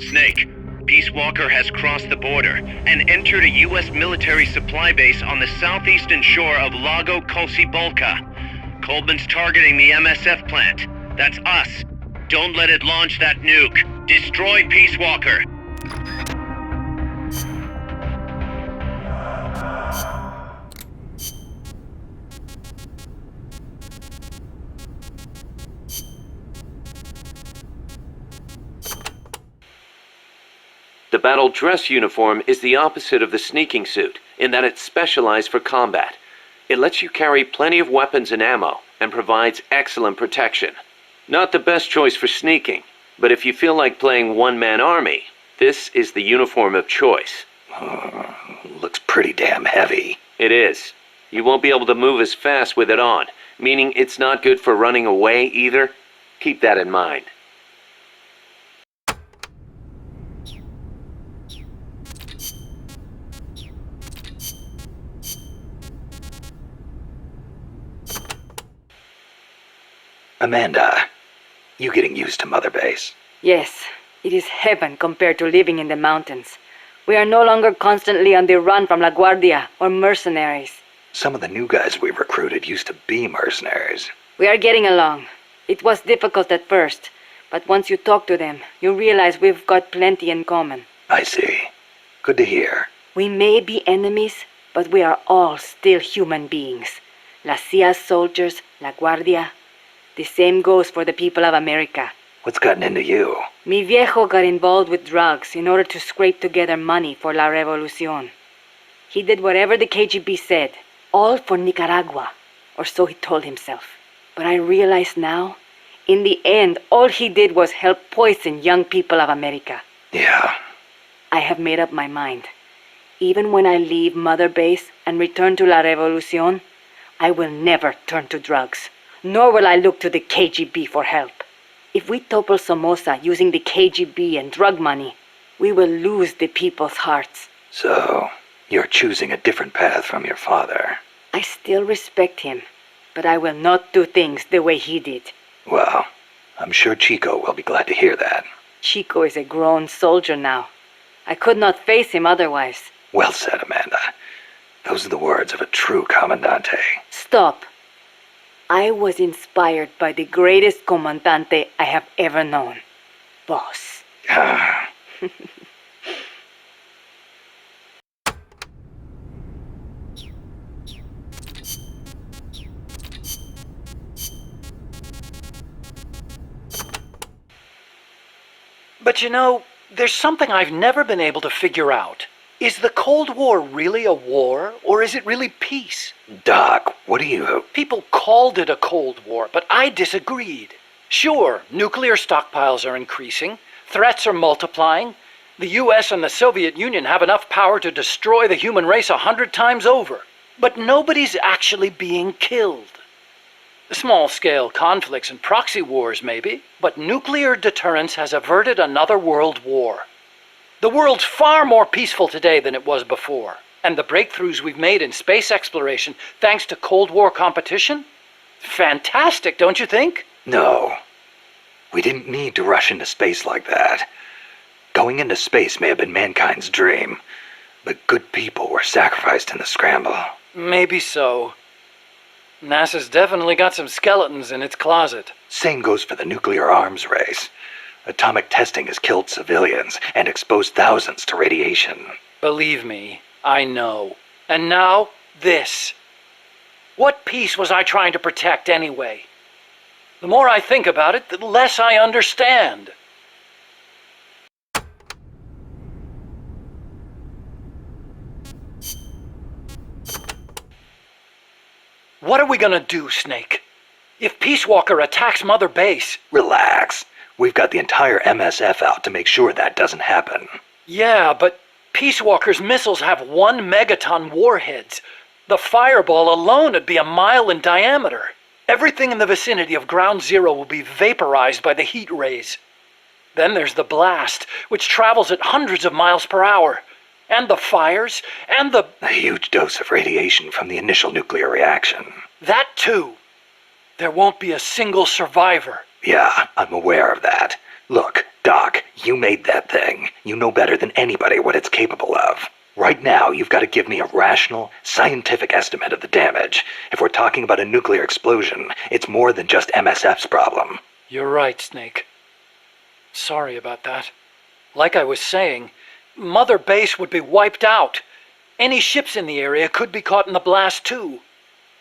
Snake, Peace Walker has crossed the border and entered a U.S. military supply base on the southeastern shore of Lago Colcibolca. Coleman's targeting the MSF plant. That's us. Don't let it launch that nuke. Destroy Peace Walker. The battle dress uniform is the opposite of the sneaking suit, in that it's specialized for combat. It lets you carry plenty of weapons and ammo, and provides excellent protection. Not the best choice for sneaking, but if you feel like playing one-man army, this is the uniform of choice. Looks pretty damn heavy. It is. You won't be able to move as fast with it on, meaning it's not good for running away either. Keep that in mind. Amanda, you getting used to Mother Base? Yes, it is heaven compared to living in the mountains. We are no longer constantly on the run from La Guardia or mercenaries. Some of the new guys we've recruited used to be mercenaries. We are getting along. It was difficult at first, but once you talk to them, you realize we've got plenty in common. I see. Good to hear. We may be enemies, but we are all still human beings. La CIA's soldiers, La Guardia. The same goes for the people of America. What's gotten into you? Mi viejo got involved with drugs in order to scrape together money for La Revolucion. He did whatever the KGB said, all for Nicaragua, or so he told himself. But I realize now, in the end, all he did was help poison young people of America. Yeah. I have made up my mind. Even when I leave Mother Base and return to La Revolucion, I will never turn to drugs. Nor will I look to the KGB for help. If we topple Somoza using the KGB and drug money, we will lose the people's hearts. So, you're choosing a different path from your father. I still respect him, but I will not do things the way he did. Well, I'm sure Chico will be glad to hear that. Chico is a grown soldier now. I could not face him otherwise. Well said, Amanda. Those are the words of a true Comandante. Stop. I was inspired by the greatest comandante I have ever known. Boss. But you know, there's something I've never been able to figure out. Is the Cold War really a war, or is it really peace? Doc, what do you... People called it a Cold War, but I disagreed. Sure, nuclear stockpiles are increasing, threats are multiplying. The US and the Soviet Union have enough power to destroy the human race 100 times over. But nobody's actually being killed. Small-scale conflicts and proxy wars, maybe, but nuclear deterrence has averted another world war. The world's far more peaceful today than it was before, and the breakthroughs we've made in space exploration thanks to Cold War competition? Fantastic, don't you think? No. We didn't need to rush into space like that. Going into space may have been mankind's dream, but good people were sacrificed in the scramble. Maybe so. NASA's definitely got some skeletons in its closet. Same goes for the nuclear arms race. Atomic testing has killed civilians and exposed thousands to radiation. Believe me, I know. And now, this. What peace was I trying to protect anyway? The more I think about it, the less I understand. What are we gonna do, Snake? If Peace Walker attacks Mother Base... Relax. We've got the entire MSF out to make sure that doesn't happen. Yeah, but Peace Walker's missiles have 1 megaton warheads. The fireball alone would be a mile in diameter. Everything in the vicinity of Ground Zero will be vaporized by the heat rays. Then there's the blast, which travels at hundreds of miles per hour. And the fires, and the... A huge dose of radiation from the initial nuclear reaction. That too. There won't be a single survivor. Yeah, I'm aware of that. Look, Doc, you made that thing. You know better than anybody what it's capable of. Right now, you've got to give me a rational, scientific estimate of the damage. If we're talking about a nuclear explosion, it's more than just MSF's problem. You're right, Snake. Sorry about that. Like I was saying, Mother Base would be wiped out. Any ships in the area could be caught in the blast too.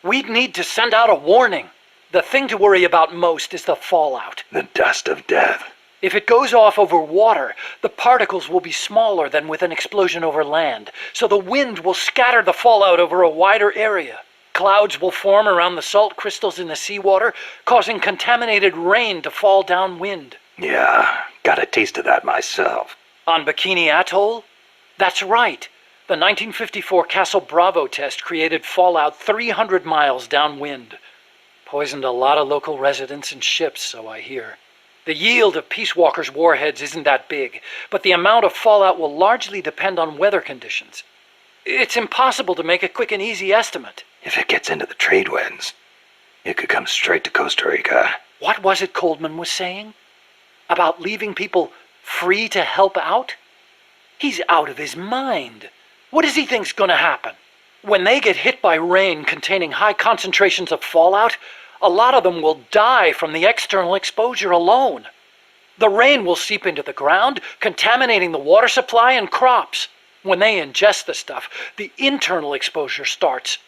We'd need to send out a warning. The thing to worry about most is the fallout. The dust of death. If it goes off over water, the particles will be smaller than with an explosion over land, so the wind will scatter the fallout over a wider area. Clouds will form around the salt crystals in the seawater, causing contaminated rain to fall downwind. Yeah, got a taste of that myself. On Bikini Atoll? That's right. The 1954 Castle Bravo test created fallout 300 miles downwind. Poisoned a lot of local residents and ships, so I hear. The yield of Peace Walker's warheads isn't that big, but the amount of fallout will largely depend on weather conditions. It's impossible to make a quick and easy estimate. If it gets into the trade winds, it could come straight to Costa Rica. What was it Coldman was saying? About leaving people free to help out? He's out of his mind. What does he think's gonna happen? When they get hit by rain containing high concentrations of fallout, a lot of them will die from the external exposure alone. The rain will seep into the ground, contaminating the water supply and crops. When they ingest the stuff, the internal exposure starts.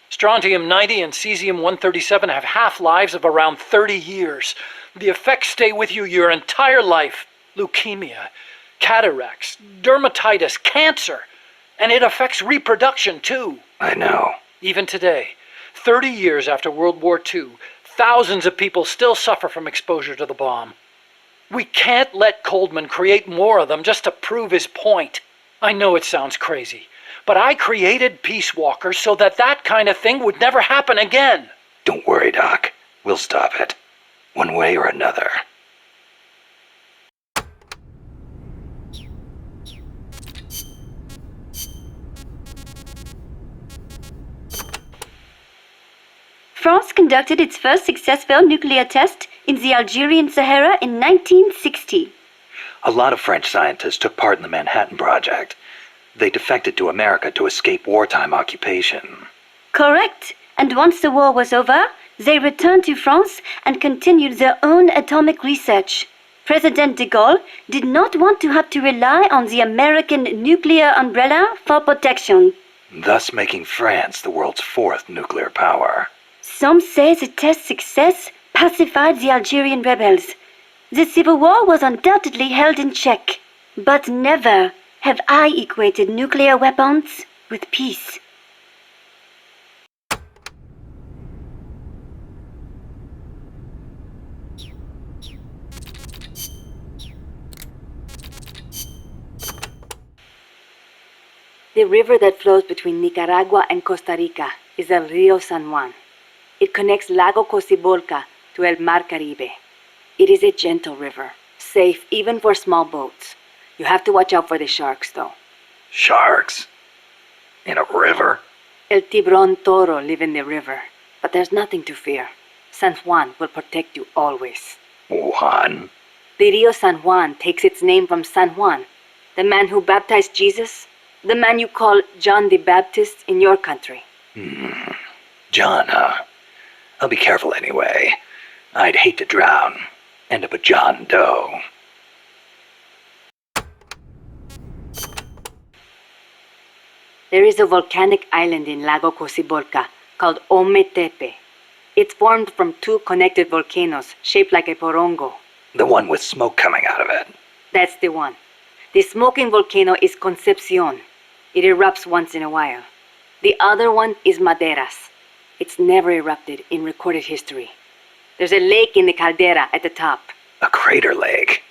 Strontium-90 and cesium-137 have half-lives of around 30 years. The effects stay with you your entire life. Leukemia, cataracts, dermatitis, cancer. And it affects reproduction, too. I know. Even today, 30 years after World War II, thousands of people still suffer from exposure to the bomb. We can't let Coldman create more of them just to prove his point. I know it sounds crazy, but I created Peace Walker so that kind of thing would never happen again. Don't worry, Doc. We'll stop it. One way or another. France conducted its first successful nuclear test in the Algerian Sahara in 1960. A lot of French scientists took part in the Manhattan Project. They defected to America to escape wartime occupation. Correct. And once the war was over, they returned to France and continued their own atomic research. President de Gaulle did not want to have to rely on the American nuclear umbrella for protection. Thus making France the world's fourth nuclear power. Some say the test success pacified the Algerian rebels. The civil war was undoubtedly held in check. But never have I equated nuclear weapons with peace. The river that flows between Nicaragua and Costa Rica is el Río San Juan. It connects Lago Cocibolca to El Mar Caribe. It is a gentle river, safe even for small boats. You have to watch out for the sharks, though. Sharks? In a river? El Tiburón Toro live in the river, but there's nothing to fear. San Juan will protect you always. Juan? The Rio San Juan takes its name from San Juan, the man who baptized Jesus, the man you call John the Baptist in your country. John, huh? I'll be careful anyway. I'd hate to drown. End up a John Doe. There is a volcanic island in Lago Cocibolca called Ometepe. It's formed from two connected volcanoes shaped like a porongo. The one with smoke coming out of it. That's the one. The smoking volcano is Concepcion. It erupts once in a while. The other one is Maderas. It's never erupted in recorded history. There's a lake in the caldera at the top. A crater lake.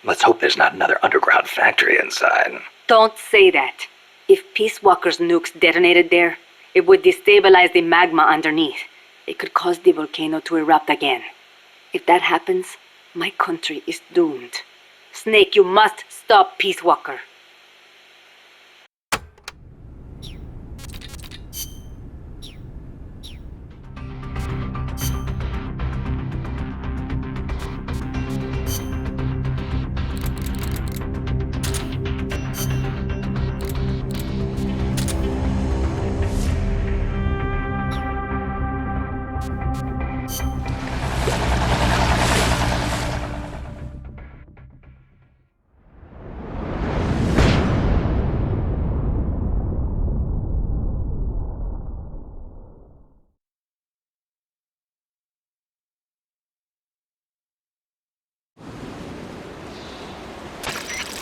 Let's hope there's not another underground factory inside. Don't say that. If Peace Walker's nukes detonated there, it would destabilize the magma underneath. It could cause the volcano to erupt again. If that happens, my country is doomed. Snake, you must stop Peace Walker.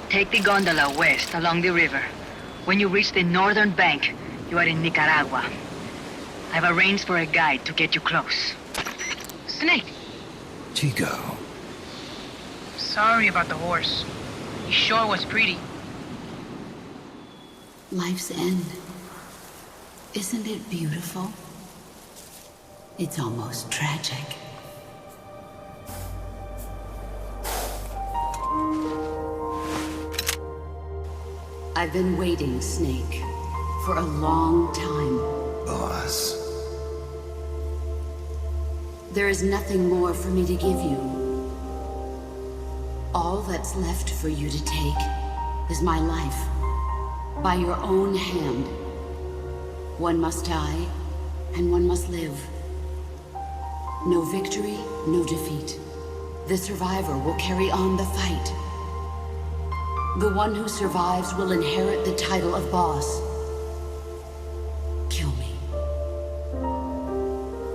Take the gondola west along the river. When you reach the northern bank, you are in Nicaragua. I've arranged for a guide to get you close. Snake! Chico. Sorry about the horse. He sure was pretty. Life's end. Isn't it beautiful? It's almost tragic. I've been waiting, Snake, for a long time. Boss. There is nothing more for me to give you. All that's left for you to take is my life. By your own hand. One must die, and one must live. No victory, no defeat. The survivor will carry on the fight. The one who survives will inherit the title of boss. Kill me.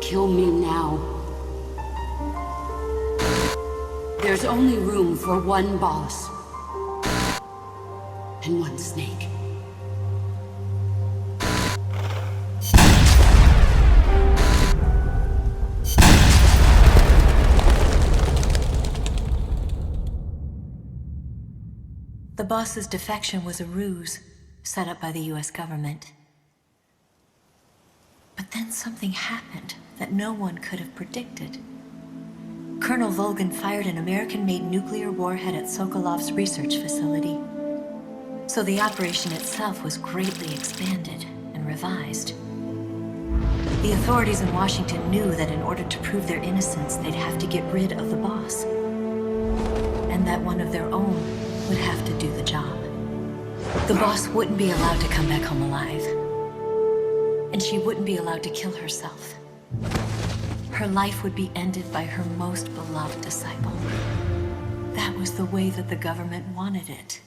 Kill me now. There's only room for one boss. And one snake. The boss's defection was a ruse set up by the US government. But then something happened that no one could have predicted. Colonel Volgan fired an American-made nuclear warhead at Sokolov's research facility. So the operation itself was greatly expanded and revised. The authorities in Washington knew that in order to prove their innocence, they'd have to get rid of the boss. And that one of their own would have to do the job. The boss wouldn't be allowed to come back home alive. And she wouldn't be allowed to kill herself. Her life would be ended by her most beloved disciple. That was the way that the government wanted it.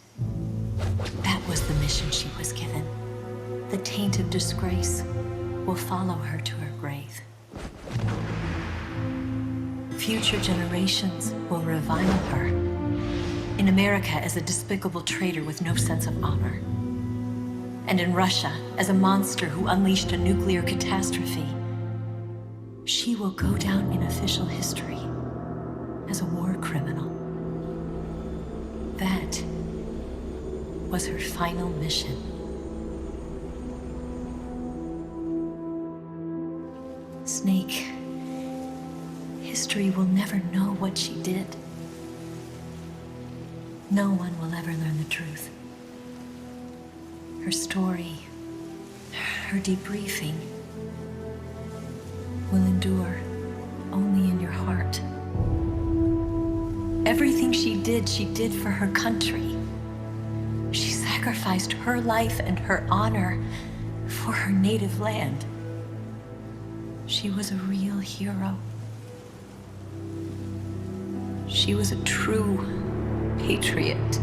That was the mission she was given. The taint of disgrace will follow her to her grave. Future generations will revile her. In America as a despicable traitor with no sense of honor. And in Russia as a monster who unleashed a nuclear catastrophe. She will go down in official history as a war criminal. That was her final mission. Snake, history will never know what she did. No one will ever learn the truth. Her story, her debriefing, will endure only in your heart. Everything she did for her country. She sacrificed her life and her honor for her native land. She was a real hero. She was a true patriot.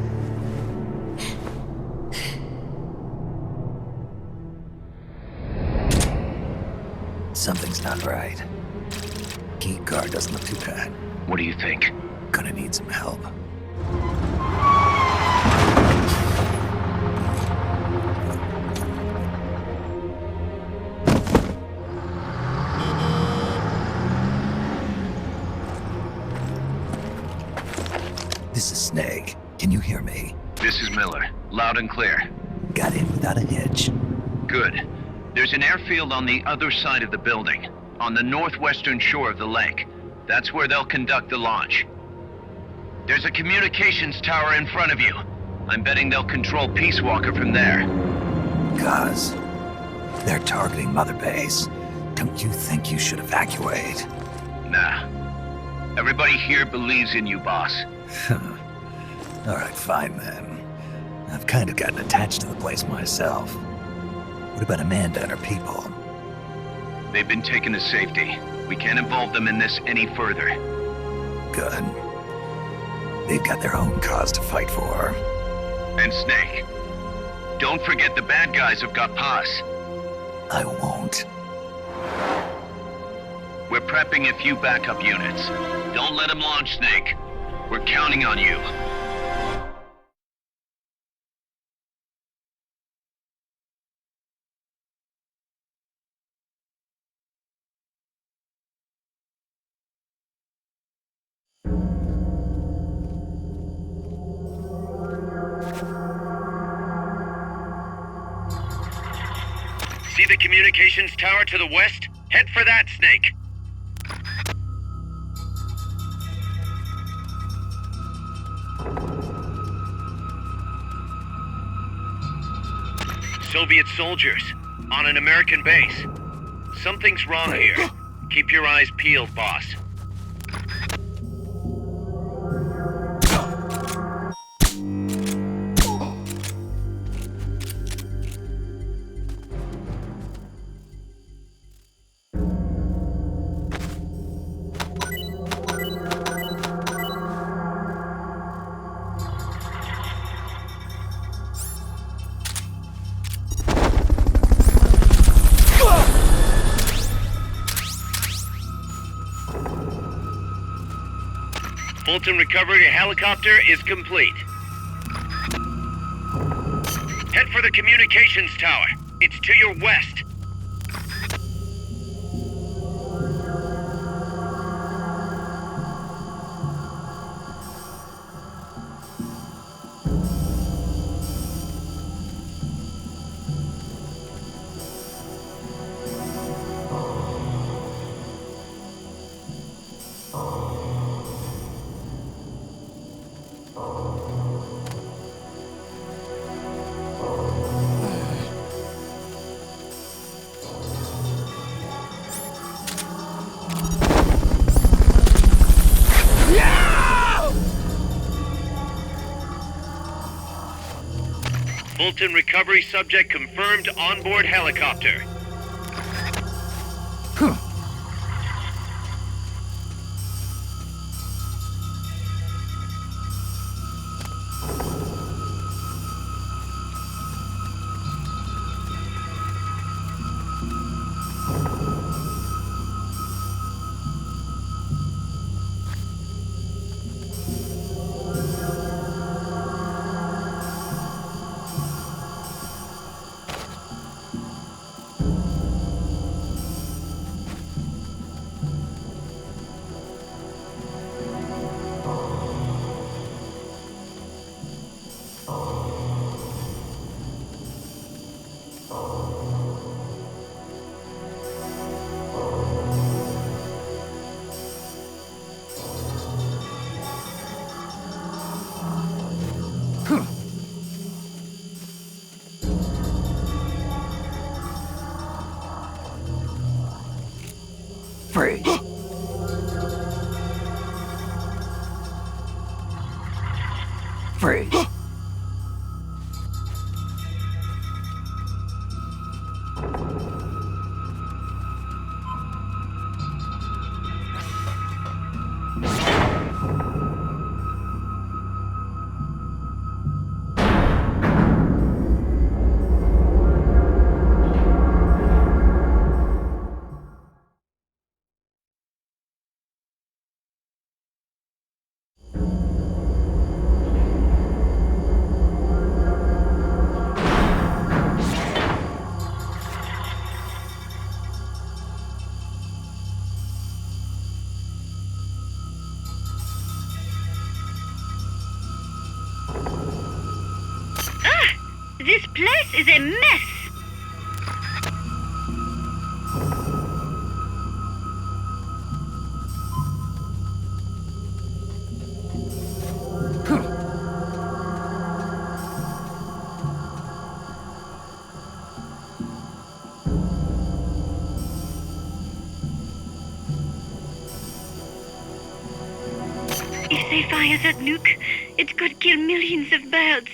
Something's not right. Key card doesn't look too bad. What do you think? Gonna need some help. This is Snake. Can you hear me? This is Miller. Loud and clear. Got in without a hitch. Good. There's an airfield on the other side of the building, on the northwestern shore of the lake. That's where they'll conduct the launch. There's a communications tower in front of you. I'm betting they'll control Peace Walker from there. Cuz they're targeting Mother Base. Don't you think you should evacuate? Nah. Everybody here believes in you, boss. Alright, fine then. I've kind of gotten attached to the place myself. What about Amanda and her people? They've been taken to safety. We can't involve them in this any further. Good. They've got their own cause to fight for. And Snake. Don't forget the bad guys have got Paz. I won't. We're prepping a few backup units. Don't let them launch, Snake. We're counting on you. See the communications tower to the west? Head for that, Snake. Soviet soldiers on an American base. Something's wrong here. Keep your eyes peeled, boss. Fulton recovery helicopter is complete. Head for the communications tower. It's to your west. Fulton recovery subject confirmed onboard helicopter. Freeze. Freeze. This place is a mess! If they fire that nuke, it could kill millions of birds.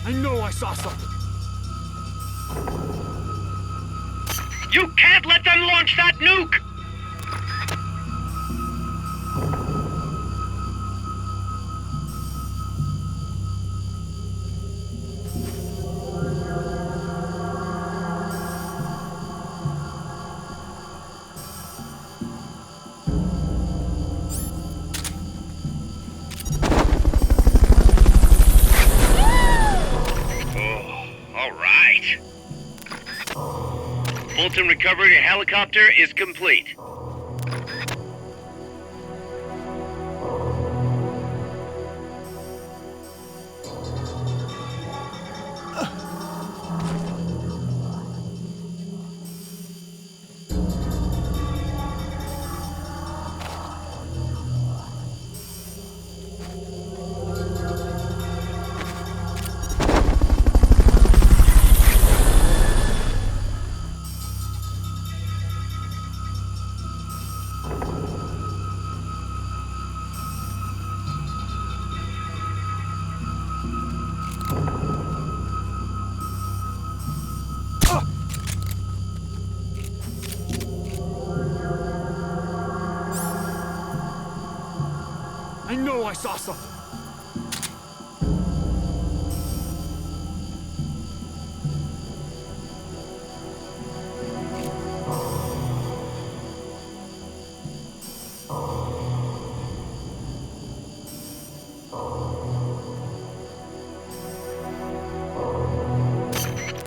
I know I saw something. You can't let them launch that nuke! recovering a helicopter is complete. I know I saw something.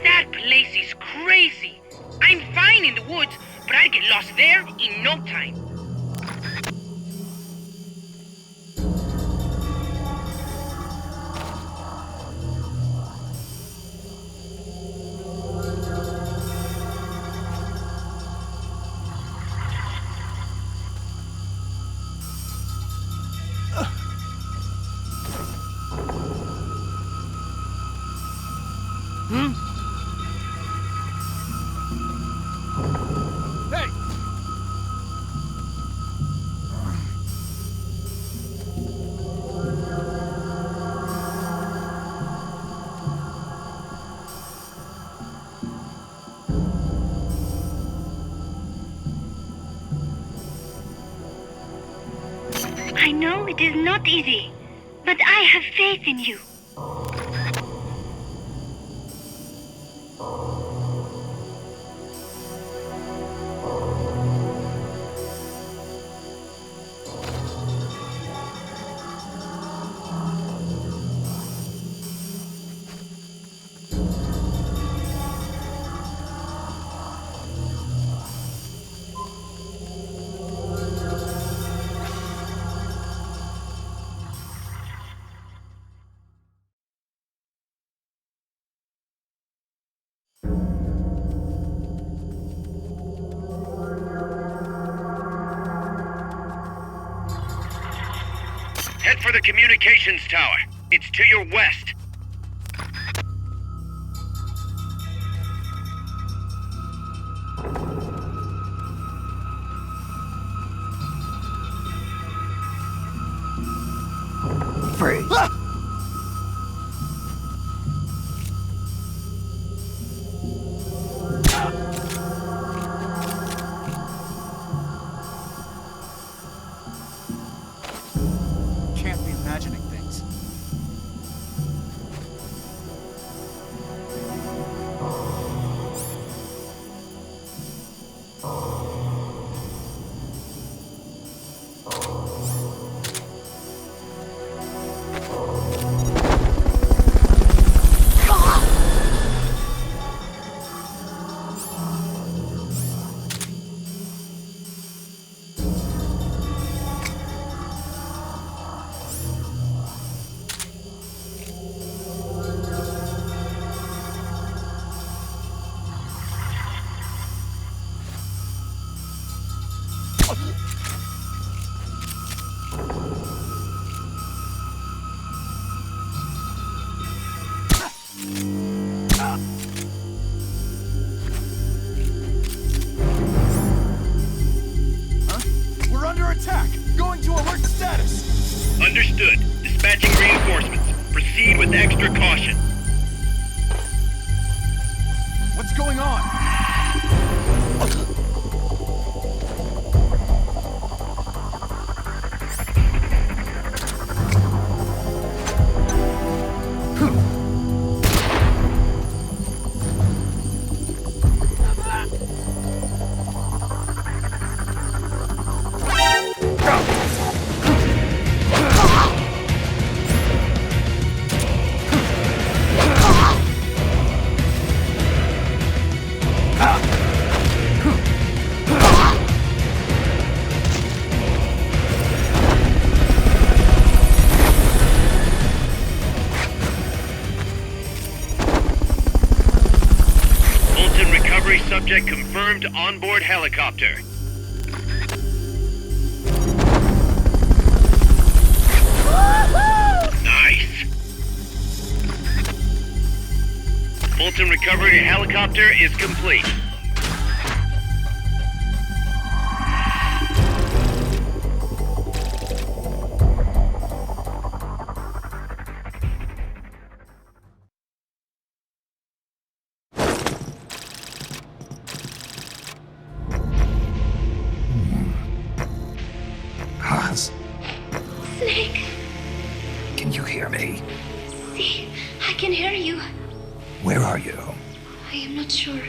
That place is crazy. I'm fine in the woods, but I'd get lost there in no time. Hey! I know it is not easy, but I have faith in you. Head for the communications tower. It's to your west. Freeze. Can't be imagining things. We're under attack! Going to alert status! Understood. Dispatching reinforcements. Proceed with extra caution. What's going on? approved onboard helicopter. Nice. Fulton recovery helicopter is complete. Haas, Snake, can you hear me? see, I can hear you. Where are you? I am not sure.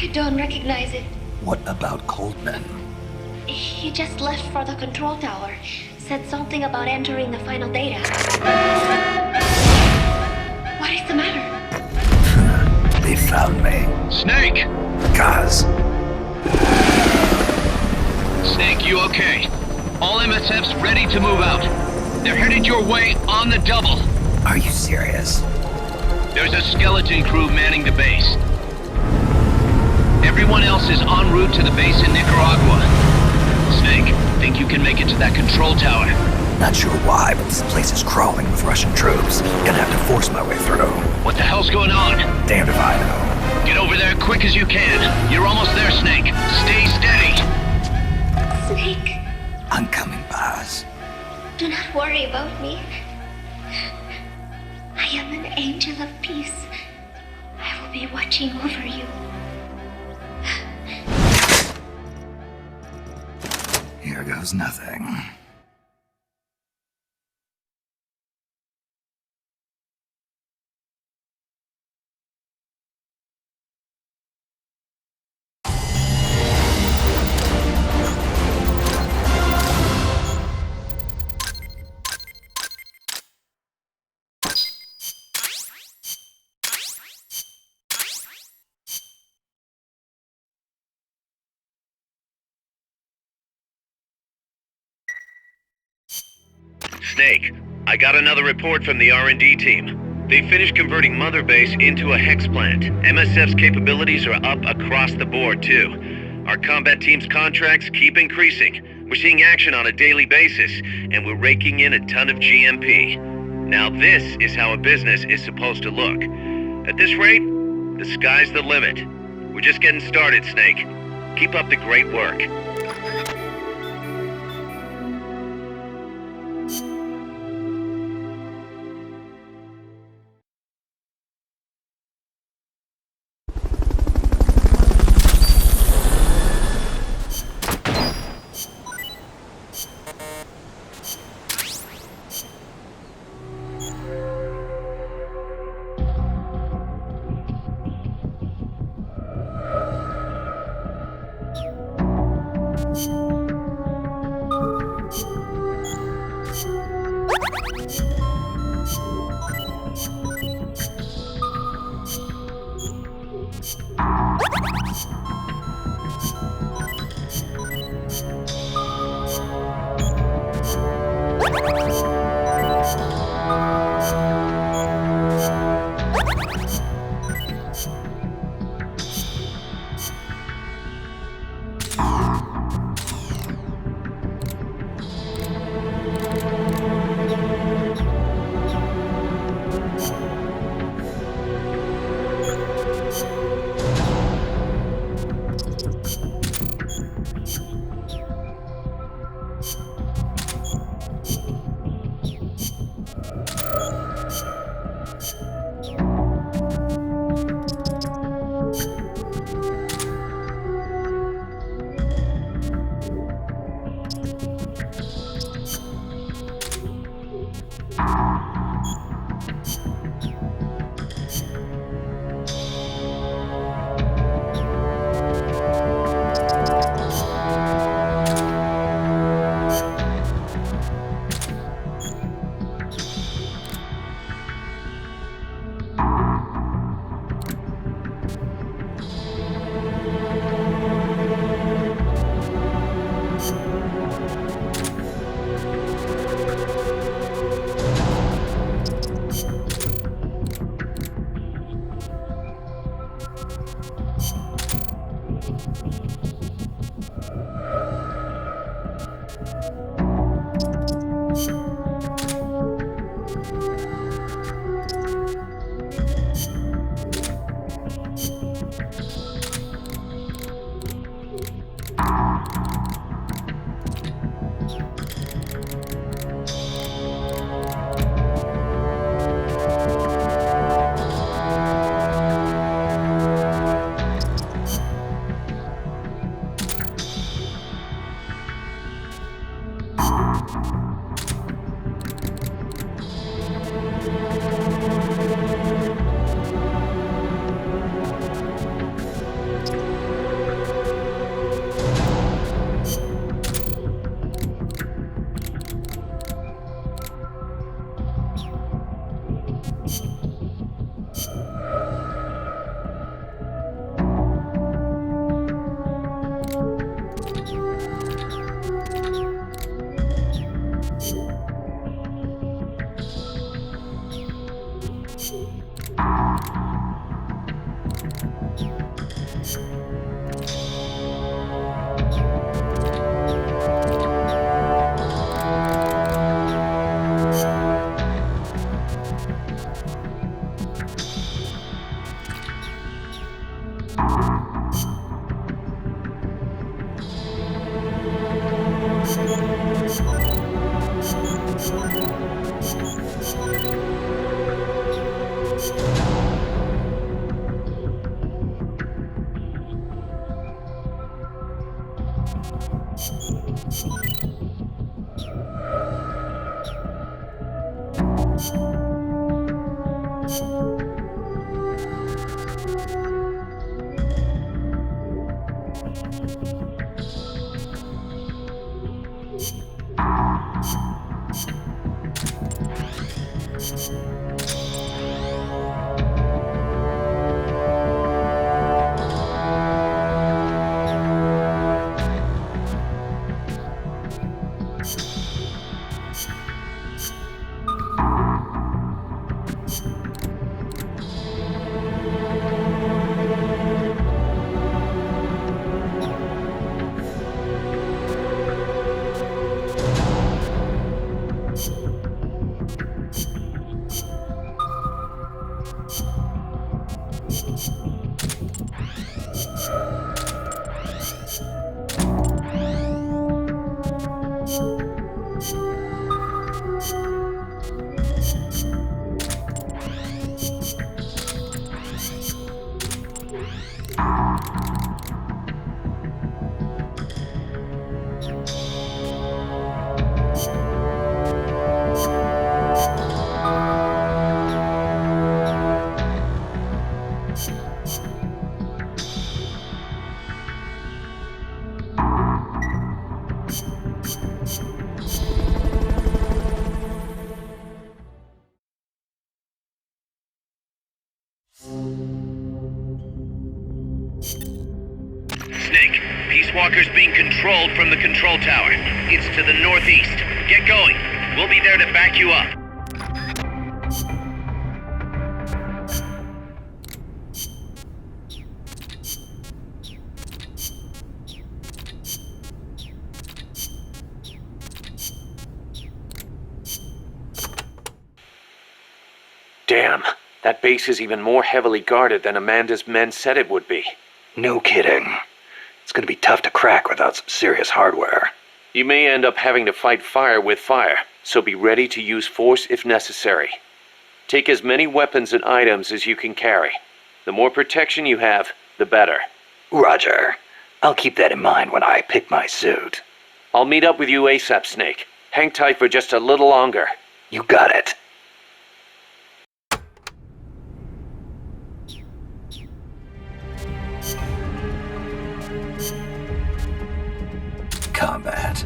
I don't recognize it. What about Coldman? He just left for the control tower. Said something about entering the final data. What is the matter? They found me. Snake! Kaz, Snake, you okay? All MSFs ready to move out. They're headed your way on the double. are you serious? There's a skeleton crew manning the base. Everyone else is en route to the base in Nicaragua. Snake, think you can make it to that control tower? Not sure why, but this place is crawling with Russian troops. Gonna have to force my way through. What the hell's going on? Damned if I know. Get over there quick as you can. You're almost there, Snake. Stay steady. Snake, I'm coming, Baz. do not worry about me. I am an angel of peace. I will be watching over you. Here goes nothing. Snake, I got another report from the R&D team. They finished converting Mother Base into a hex plant. MSF's capabilities are up across the board, too. Our combat team's contracts keep increasing. We're seeing action on a daily basis, and we're raking in a ton of GMP. Now this is how a business is supposed to look. At this rate, the sky's the limit. We're just getting started, Snake. Keep up the great work. Snake, Peace Walker's being controlled from the control tower. It's to the northeast. Get going. We'll be there to back you up. Damn, that base is even more heavily guarded than Amanda's men said it would be. No kidding. It's gonna be tough to crack without some serious hardware. You may end up having to fight fire with fire, so be ready to use force if necessary. Take as many weapons and items as you can carry. The more protection you have, the better. Roger. I'll keep that in mind when I pick my suit. I'll meet up with you ASAP, Snake. Hang tight for just a little longer. You got it. Combat.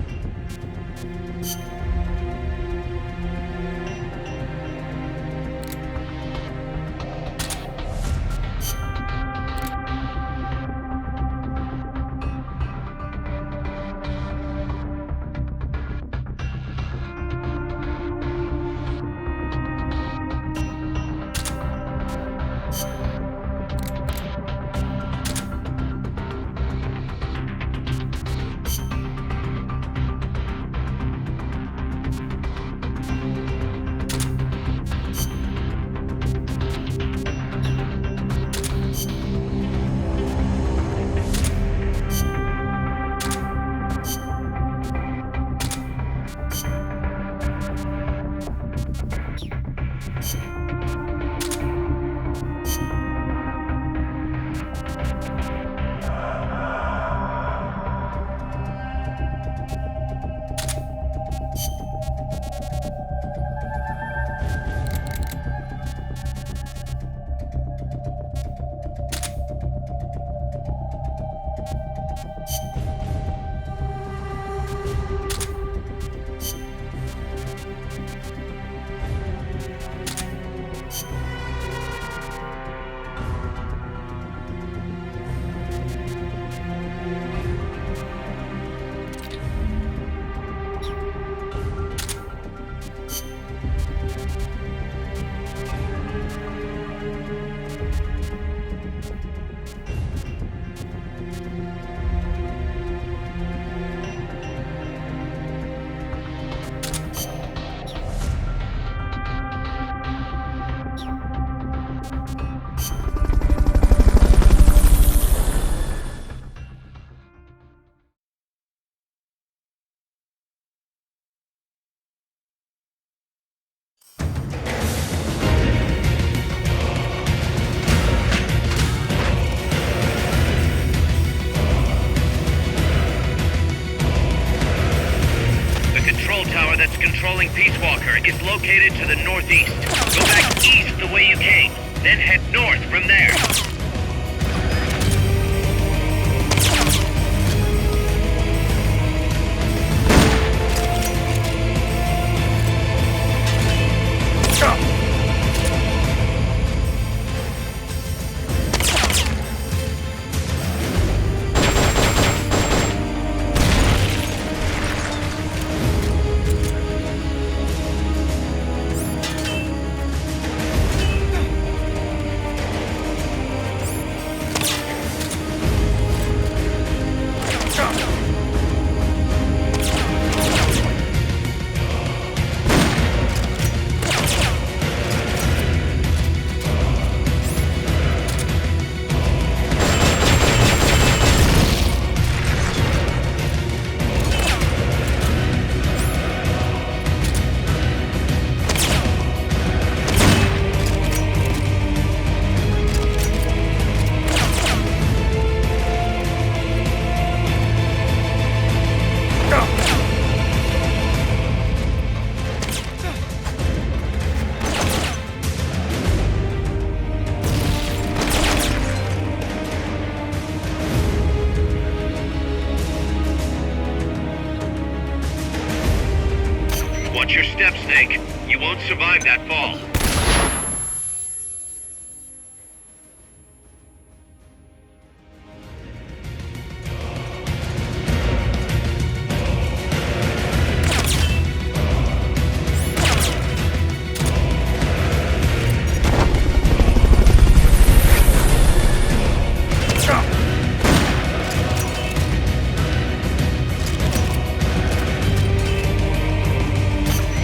that's controlling Peace Walker is located to the northeast. Go back east the way you came, then head north from there. Watch your step, Snake. You won't survive that fall.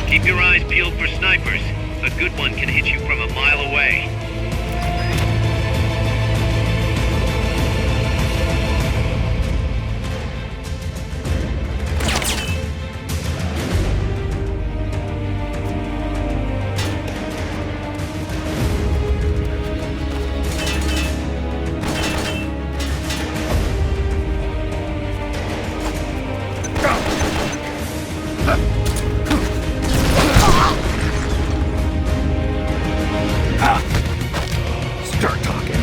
Keep your eyes peeled for snipers. A good one can hit you from a mile away. Start talking.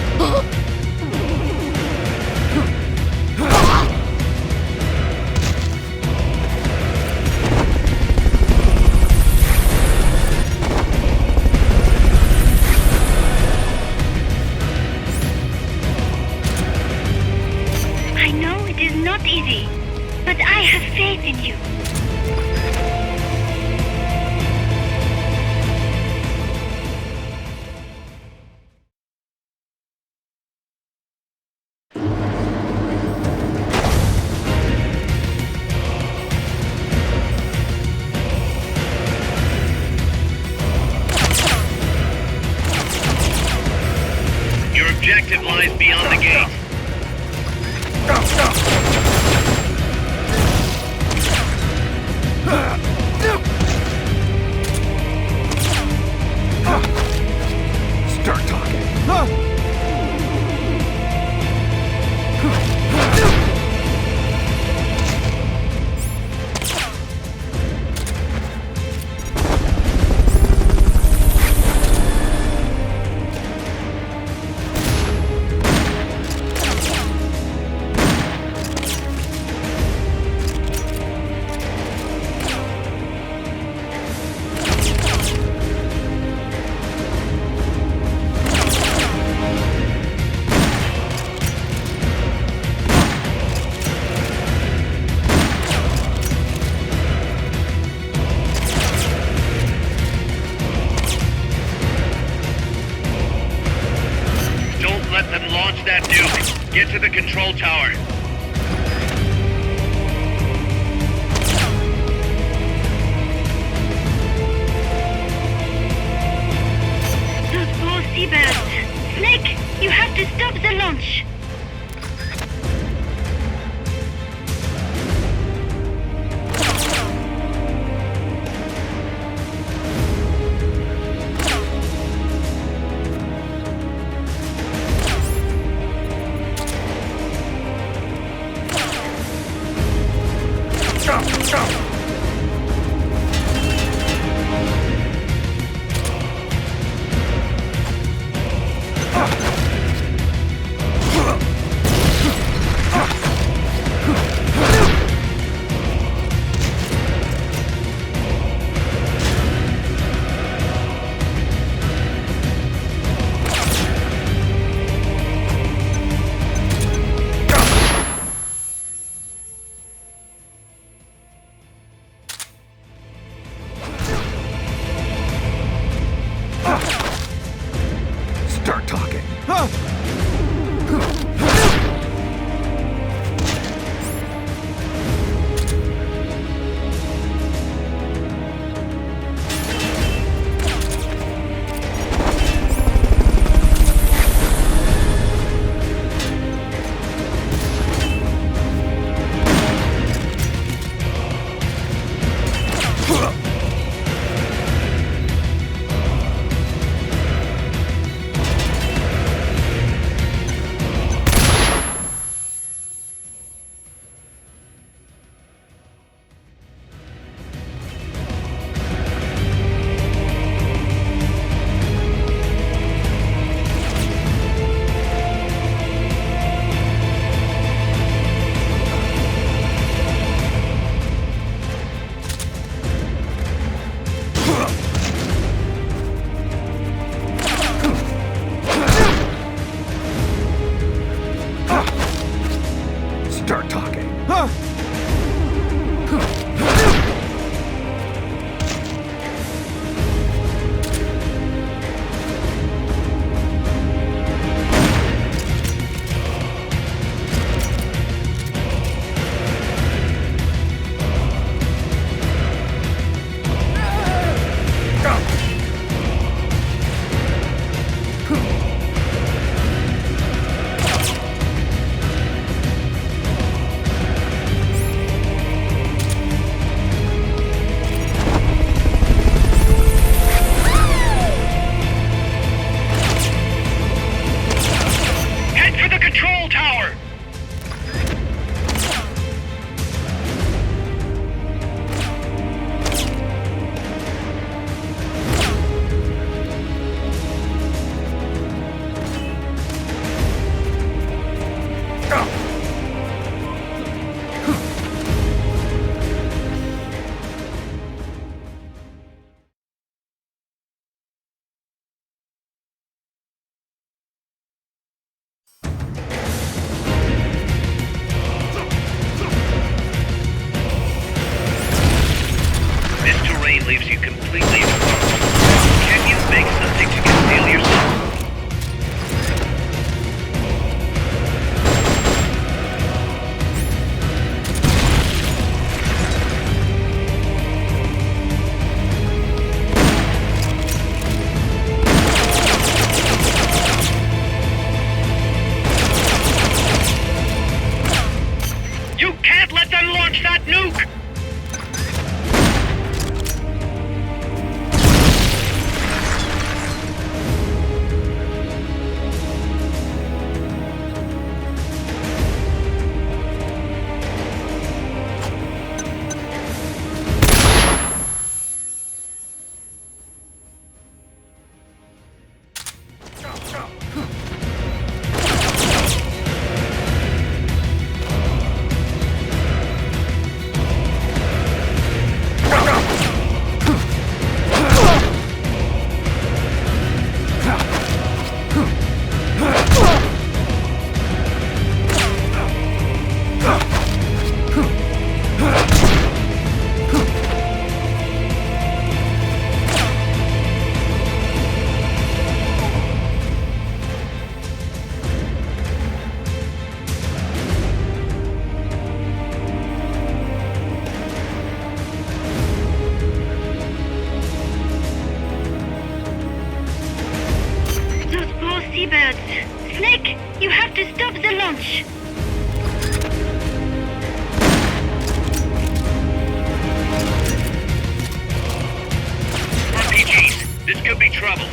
I know it is not easy, but I have faith in you. Your objective lies beyond the gate. Start talking. Don't let them launch that nuke. Get to the control tower. Those poor seabirds. Snake, you have to stop the launch. This terrain leaves you completely exposed. Can you make something to conceal yourself? You can't let them launch that nuke! Those poor seabirds. Snake, you have to stop the launch. RPGs, this could be trouble.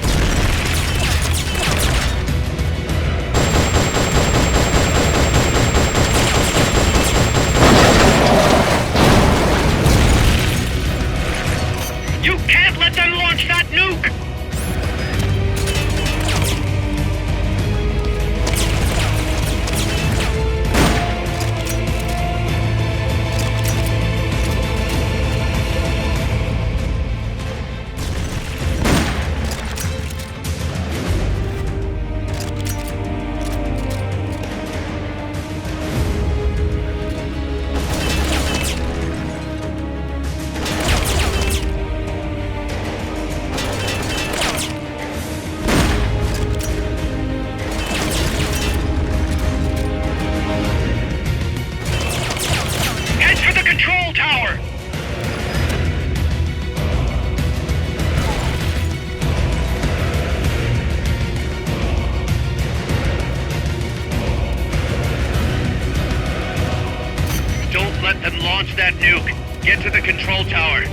You can't let them launch that nuke! Head for the control tower! Don't let them launch that nuke. Get to the control tower.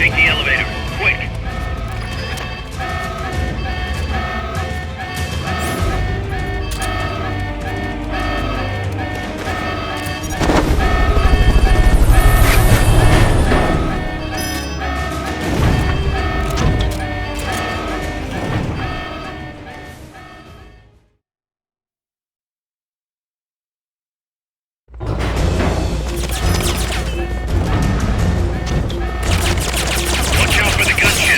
Take the elevator. Quick. Watch out for the gunshot.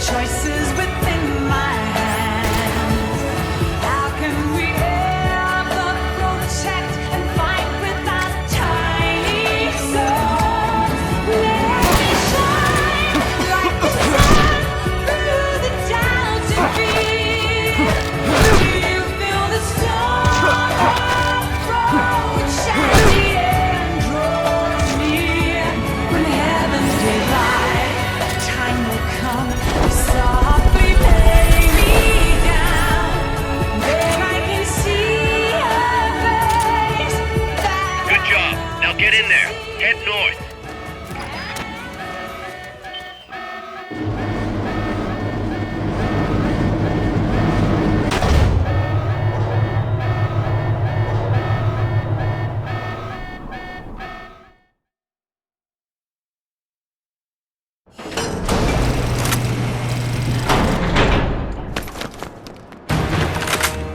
choices within my hands. How can we ever protect and fight with our tiny souls? Let me shine like the sun through the doubt and fear. Do you feel the storm approach as the end draws near? When heaven's daylight, time will come to softly lay me down. Then I can see her face. Good job. Now get in there. Head north.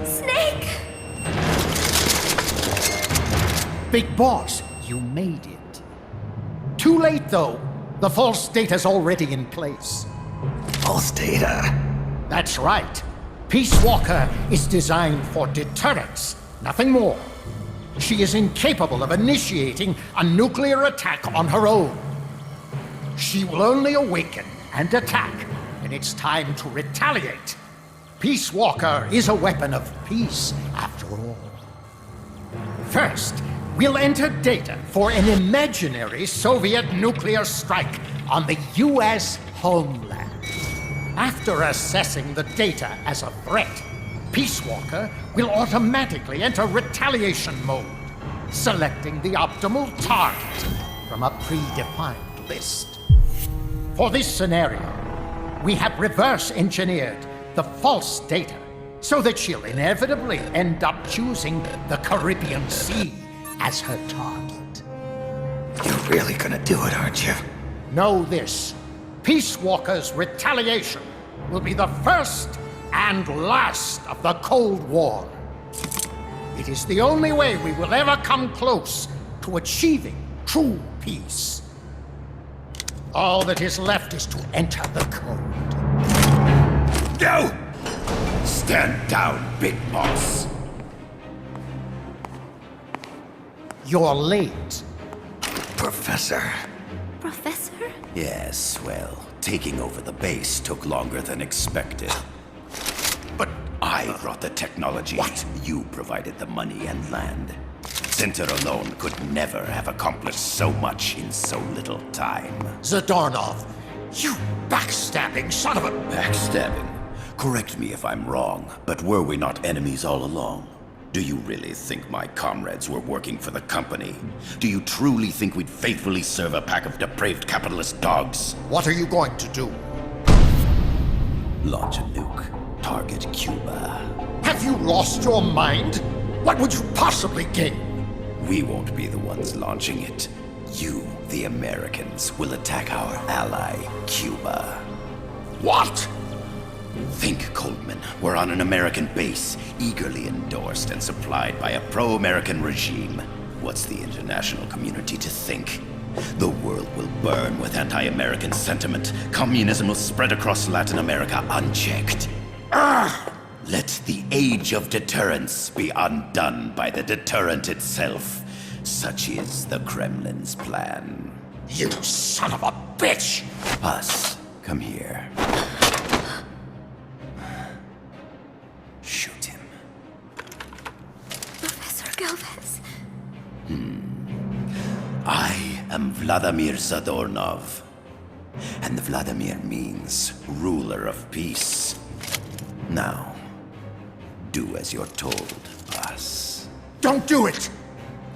Snake! Big Boss, you made it. Too late, though. The false data's already in place. False data? That's right. Peace Walker is designed for deterrence, nothing more. She is incapable of initiating a nuclear attack on her own. She will only awaken and attack when it's time to retaliate. Peace Walker is a weapon of peace, after all. First, we'll enter data for an imaginary Soviet nuclear strike on the U.S. homeland. After assessing the data as a threat, Peace Walker will automatically enter retaliation mode, selecting the optimal target from a predefined list. For this scenario, we have reverse engineered the false data so that she'll inevitably end up choosing the Caribbean Sea as her target. You're really gonna do it, aren't you? Know this. Peace Walker's retaliation will be the first and last of the Cold War. It is the only way we will ever come close to achieving true peace. All that is left is to enter the code. Go! Stand down, Big Boss. You're late. Professor. Professor? Yes, well, taking over the base took longer than expected. But I brought the technology. What? You provided the money and land. Center alone could never have accomplished so much in so little time. Zadornov, you backstabbing son of a... Backstabbing? Correct me if I'm wrong, but were we not enemies all along? Do you really think my comrades were working for the company? Do you truly think we'd faithfully serve a pack of depraved capitalist dogs? What are you going to do? Launch a nuke. Target Cuba. Have you lost your mind? What would you possibly gain? We won't be the ones launching it. You, the Americans, will attack our ally, Cuba. What? Think, Coldman. We're on an American base, eagerly endorsed and supplied by a pro-American regime. What's the international community to think? The world will burn with anti-American sentiment. Communism will spread across Latin America unchecked. Let the age of deterrence be undone by the deterrent itself. Such is the Kremlin's plan. You son of a bitch! Us, come here. Shoot him. Professor Galvez. I am Vladimir Zadornov. And Vladimir means ruler of peace. Now, do as you're told, boss. Don't do it!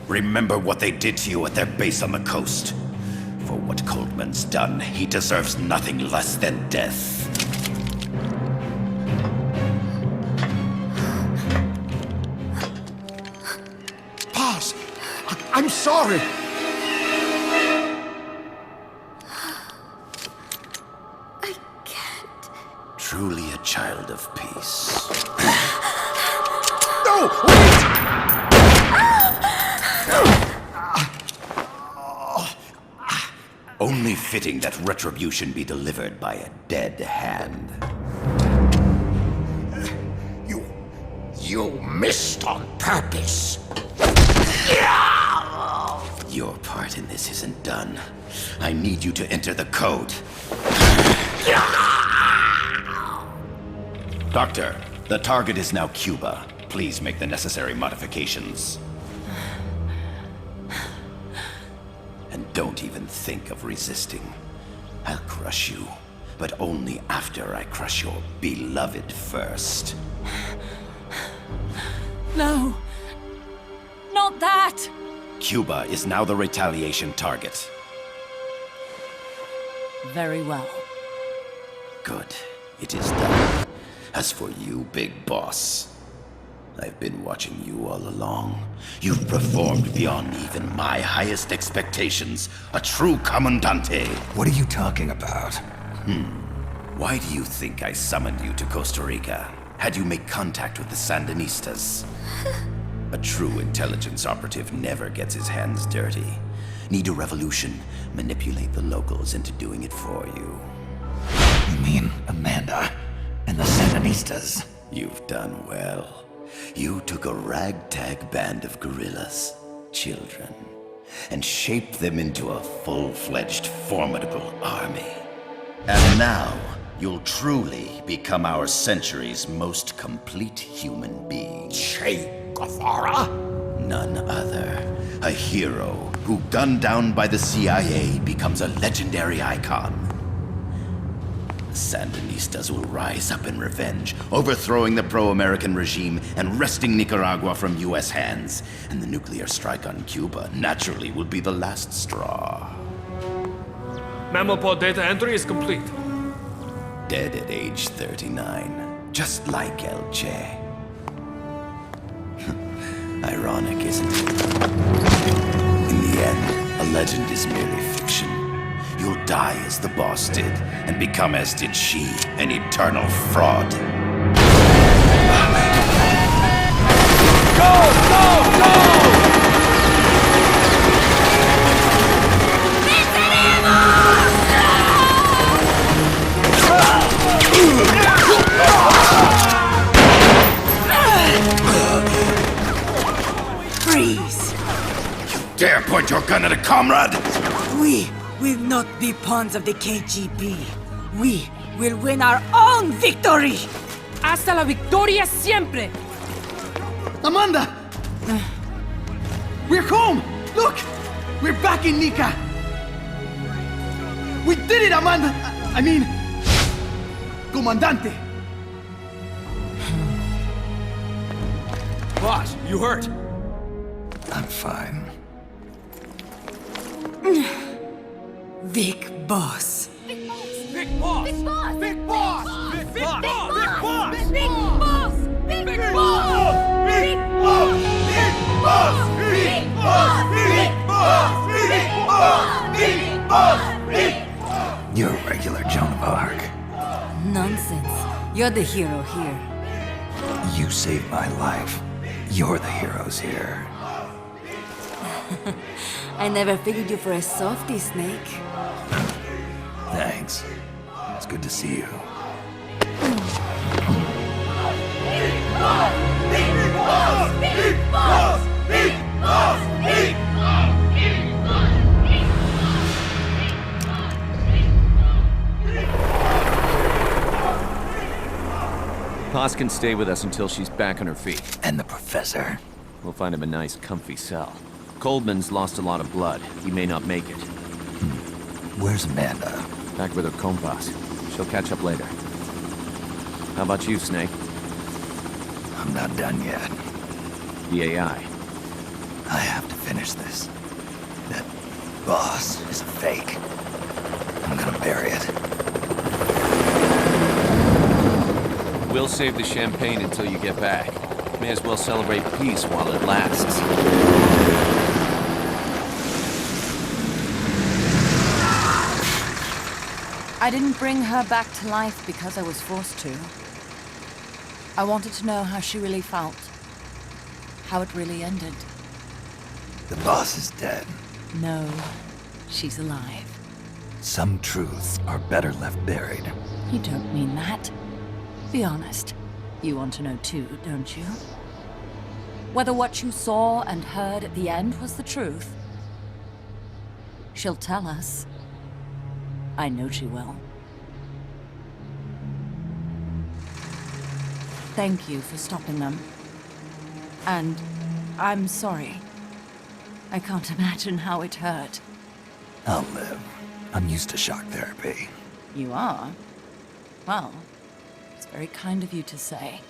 Remember what they did to you at their base on the coast. For what Coldman's done, he deserves nothing less than death. Boss, I'm sorry. I can't. Truly a child of peace. No! Wait! Only only fitting that retribution be delivered by a dead hand. You missed on purpose. Your part in this isn't done. I need you to enter the code. Doctor, the target is now Cuba. Please make the necessary modifications. And don't even think of resisting. I'll crush you, but only after I crush your beloved first. No. Not that. Cuba is now the retaliation target. Very well. Good. It is done. As for you, Big Boss, I've been watching you all along. You've performed beyond even my highest expectations. A true comandante. What are you talking about? Why do you think I summoned you to Costa Rica? Had you make contact with the Sandinistas? A true intelligence operative never gets his hands dirty. Need a revolution? Manipulate the locals into doing it for you. You mean Amanda and the Sandinistas? You've done well. You took a ragtag band of guerrillas, children, and shaped them into a full-fledged, formidable army. And now, you'll truly become our century's most complete human being. Che Guevara? None other. A hero who, gunned down by the CIA, becomes a legendary icon. The Sandinistas will rise up in revenge, overthrowing the pro-American regime and wresting Nicaragua from US hands. And the nuclear strike on Cuba naturally will be the last straw. Mammopod data entry is complete. Dead at age 39, just like El Che. Ironic, isn't it? In the end, a legend is merely fiction. You'll die as the boss did, and become as did she, an eternal fraud. Freeze! Dare point your gun at a comrade? We will not be pawns of the KGB. We will win our own victory! Hasta la victoria siempre! Amanda! We're home! Look! We're back in Nica! We did it, Amanda! I mean... Comandante! Boss, you hurt? I'm fine. Big Boss. Big boss! Big Boss! Big boss! Big boss! Big Boss! Big boss! Big Big Boss! Big boss! Big boss! Big boss! Big boss! Big boss! Big boss! Big boss! You're a regular Joan of Arc. Nonsense. You're the hero here. You saved my life. You're the heroes here. I never figured you for a softie, Snake. Thanks. It's good to see you. Haas can stay with us until she's back on her feet. And the professor? We'll find him a nice, comfy cell. Coldman's lost a lot of blood. He may not make it. Where's Amanda? Back with her compas. She'll catch up later. How about you, Snake? I'm not done yet. The AI. I have to finish this. That boss is a fake. I'm gonna bury it. We'll save the champagne until you get back. May as well celebrate peace while it lasts. I didn't bring her back to life because I was forced to. I wanted to know how she really felt. How it really ended. The boss is dead. No, she's alive. Some truths are better left buried. You don't mean that. Be honest. You want to know too, don't you? Whether what you saw and heard at the end was the truth. She'll tell us. I know she will. Thank you for stopping them. And I'm sorry. I can't imagine how it hurt. I'll live. I'm used to shock therapy. You are? Well, it's very kind of you to say.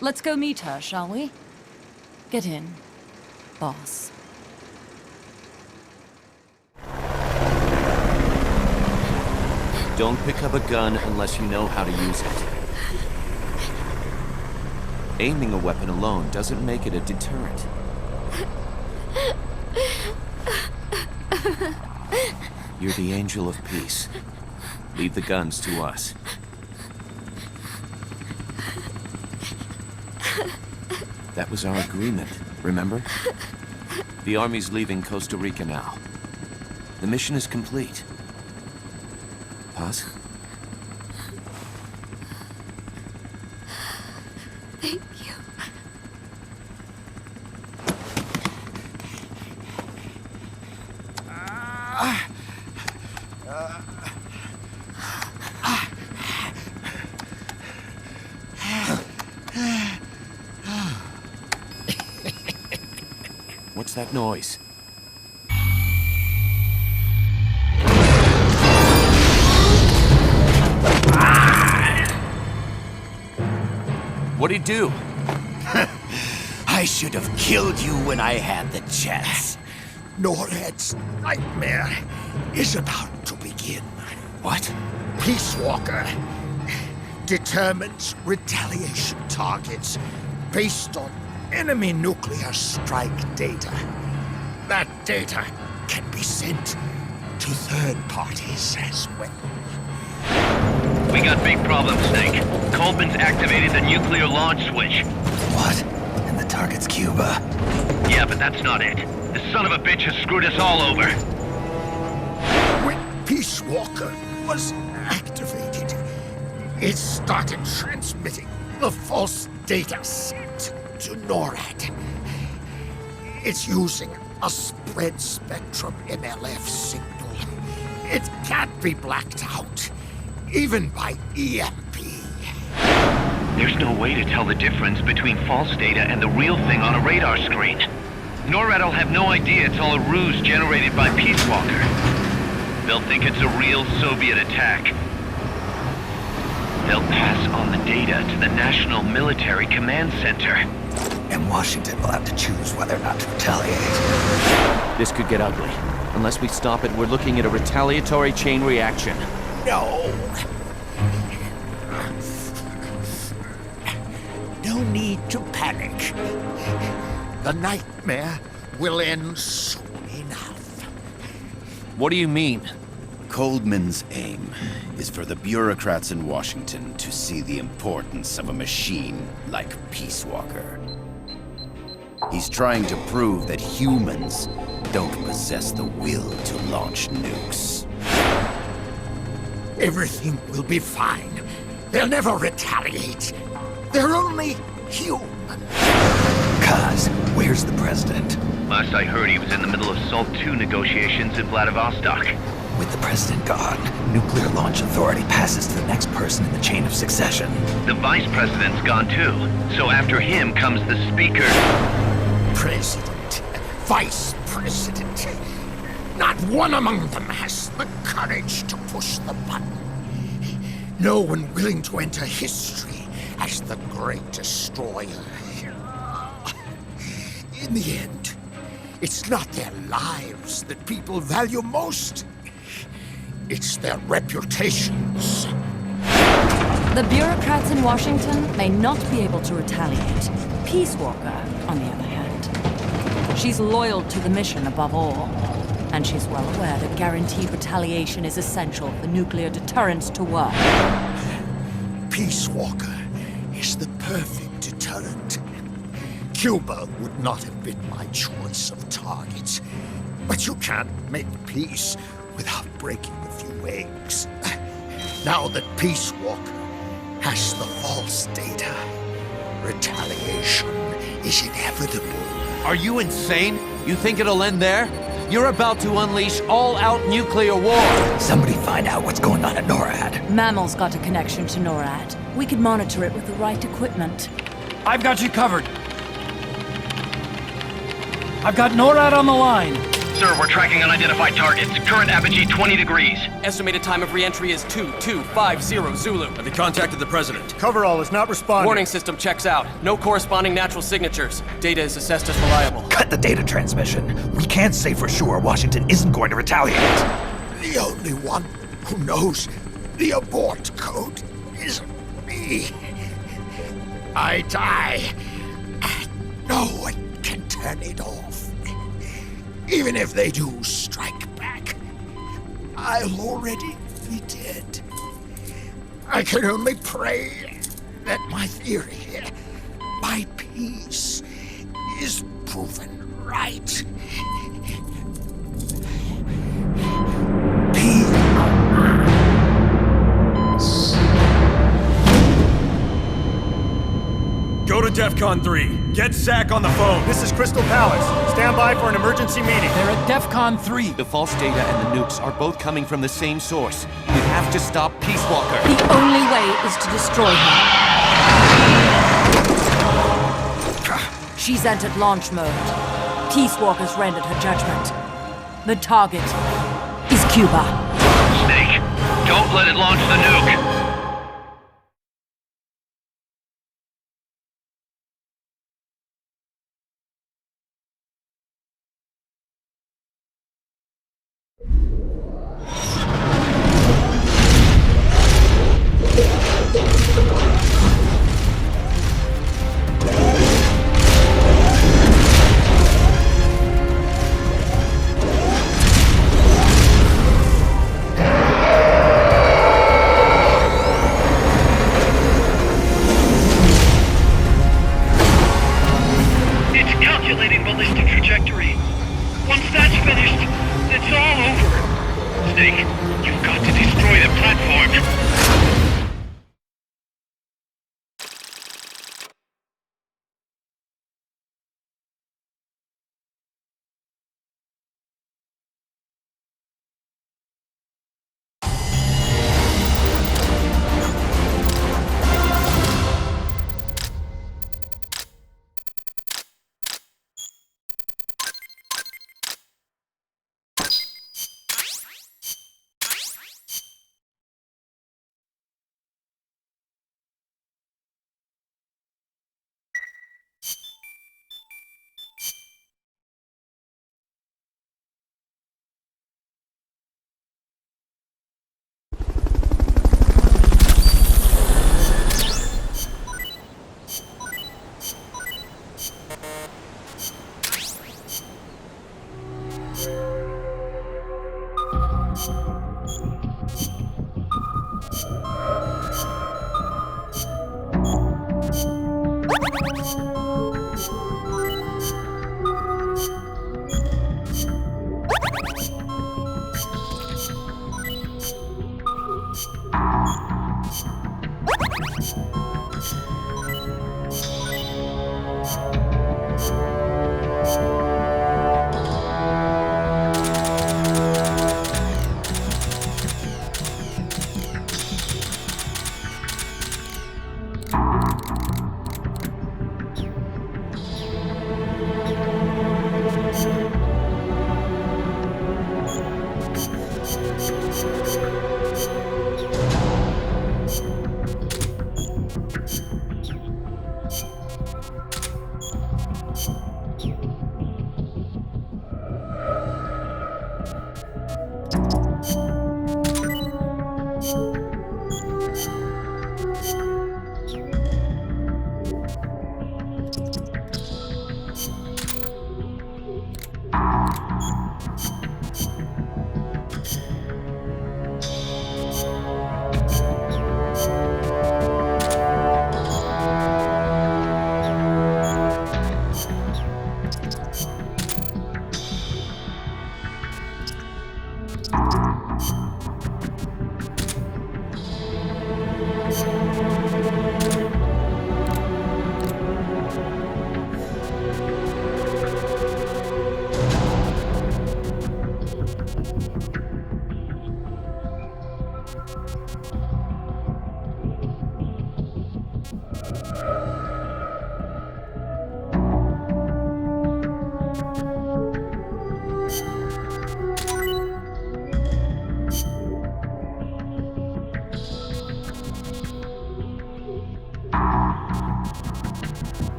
Let's go meet her, shall we? Get in, boss. Don't pick up a gun unless you know how to use it. Aiming a weapon alone doesn't make it a deterrent. You're the angel of peace. Leave the guns to us. That was our agreement, remember? The Army's leaving Costa Rica now. The mission is complete. Paz? Thank you. What's that noise? What'd he do? I should have killed you when I had the chance. Norhead's nightmare is about to begin. What? Peace Walker determines retaliation targets based on enemy nuclear strike data. That data can be sent to third parties as well. We got big problems, Snake. Coleman's activated the nuclear launch switch. What? And the target's Cuba. Yeah, but that's not it. The son of a bitch has screwed us all over. When Peace Walker was activated, it started transmitting the false data set to NORAD. It's using a spread spectrum MLF signal. It can't be blacked out, even by EMP. There's no way to tell the difference between false data and the real thing on a radar screen. NORAD will have no idea it's all a ruse generated by Peace Walker. They'll think it's a real Soviet attack. They'll pass on the data to the National Military Command Center. And Washington will have to choose whether or not to retaliate. This could get ugly. Unless we stop it, we're looking at a retaliatory chain reaction. No. No need to panic. The nightmare will end soon enough. What do you mean? Coldman's aim is for the bureaucrats in Washington to see the importance of a machine like Peace Walker. He's trying to prove that humans don't possess the will to launch nukes. Everything will be fine. They'll never retaliate. They're only human. Kaz, where's the president? Last I heard, he was in the middle of SALT II negotiations in Vladivostok. With the president gone, Nuclear Launch Authority passes to the next person in the chain of succession. The vice president's gone too. So after him comes the speaker. President, vice president. Not one among them has the courage to push the button. No one willing to enter history as the great destroyer. In the end, it's not their lives that people value most. It's their reputations. The bureaucrats in Washington may not be able to retaliate. Peace Walker, on the other hand. She's loyal to the mission above all. And she's well aware that guaranteed retaliation is essential for nuclear deterrence to work. Peace Walker is the perfect deterrent. Cuba would not have been my choice of targets. But you can't make peace without breaking a few eggs. Now that Peace Walker has the false data, retaliation is inevitable. Are you insane? You think it'll end there? You're about to unleash all-out nuclear war! Somebody find out what's going on at NORAD. Mammal's got a connection to NORAD. We could monitor it with the right equipment. I've got you covered. I've got NORAD on the line. Sir, we're tracking unidentified targets. Current apogee 20 degrees. Estimated time of re-entry is 2250 Zulu. Have you contacted the President? Coverall is not responding. Warning system checks out. No corresponding natural signatures. Data is assessed as reliable. Cut the data transmission. We can't say for sure Washington isn't going to retaliate. The only one who knows the abort code is me. I die, and no one can turn it off. Even if they do strike back, I'll already be dead. I can only pray that my theory, my peace, is proven right. Go to DEFCON 3. Get Zach on the phone. This is Crystal Palace. Stand by for an emergency meeting. They're at DEFCON 3. The false data and the nukes are both coming from the same source. We have to stop Peace Walker. The only way is to destroy her. She's entered launch mode. Peace Walker's rendered her judgment. The target is Cuba. Snake, don't let it launch the nuke.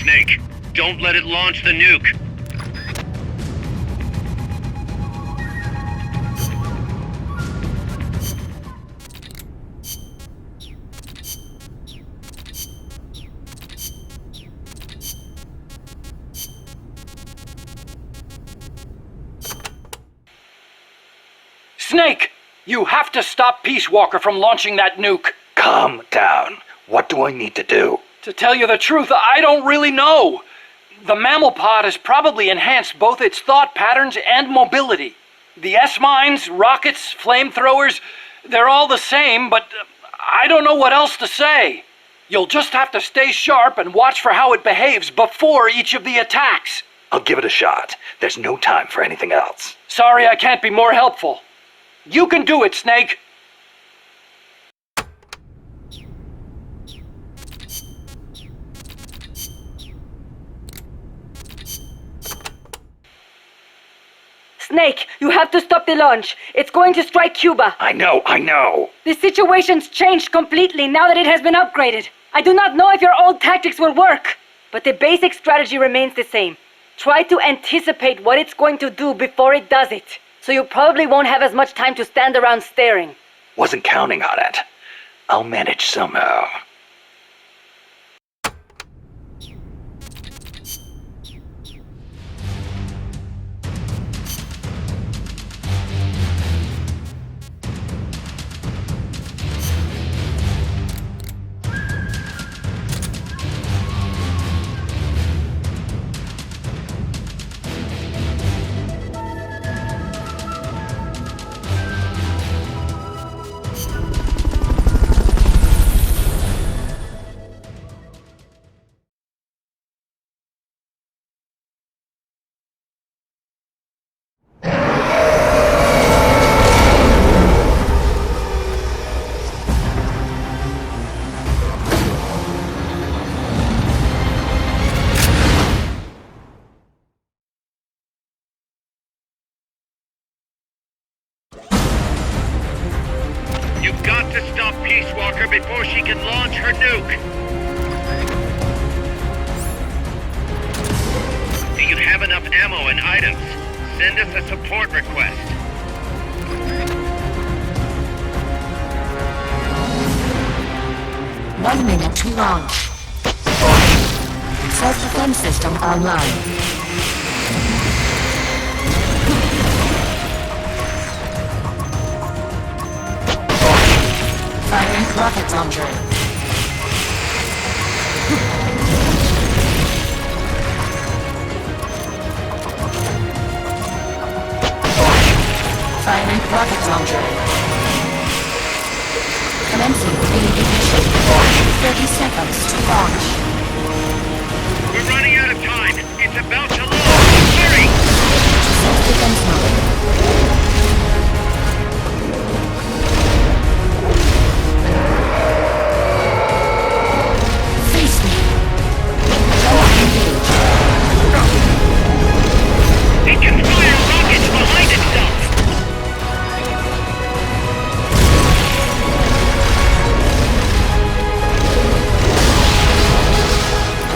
Snake, don't let it launch the nuke. Snake! You have to stop Peace Walker from launching that nuke! Calm down. What do I need to do? To tell you the truth, I don't really know. The mammal pod has probably enhanced both its thought patterns and mobility. The S-mines, rockets, flamethrowers, they're all the same, but I don't know what else to say. You'll just have to stay sharp and watch for how it behaves before each of the attacks. I'll give it a shot. There's no time for anything else. Sorry I can't be more helpful. You can do it, Snake. Snake, you have to stop the launch. It's going to strike Cuba. I know. The situation's changed completely now that it has been upgraded. I do not know if your old tactics will work, but the basic strategy remains the same. Try to anticipate what it's going to do before it does it, so you probably won't have as much time to stand around staring. Wasn't counting on it. I'll manage somehow. You've got to stop Peace Walker before she can launch her nuke. Do you have enough ammo and items? Send us a support request. 1 minute to launch. Self-defense system online. Firing rocket launcher. launcher. Commencing ignition. 30 seconds to launch. We're running out of time. It's about to launch. Hurry! Self-defense mode. Face me. Jump engage. It can fire rockets behind itself.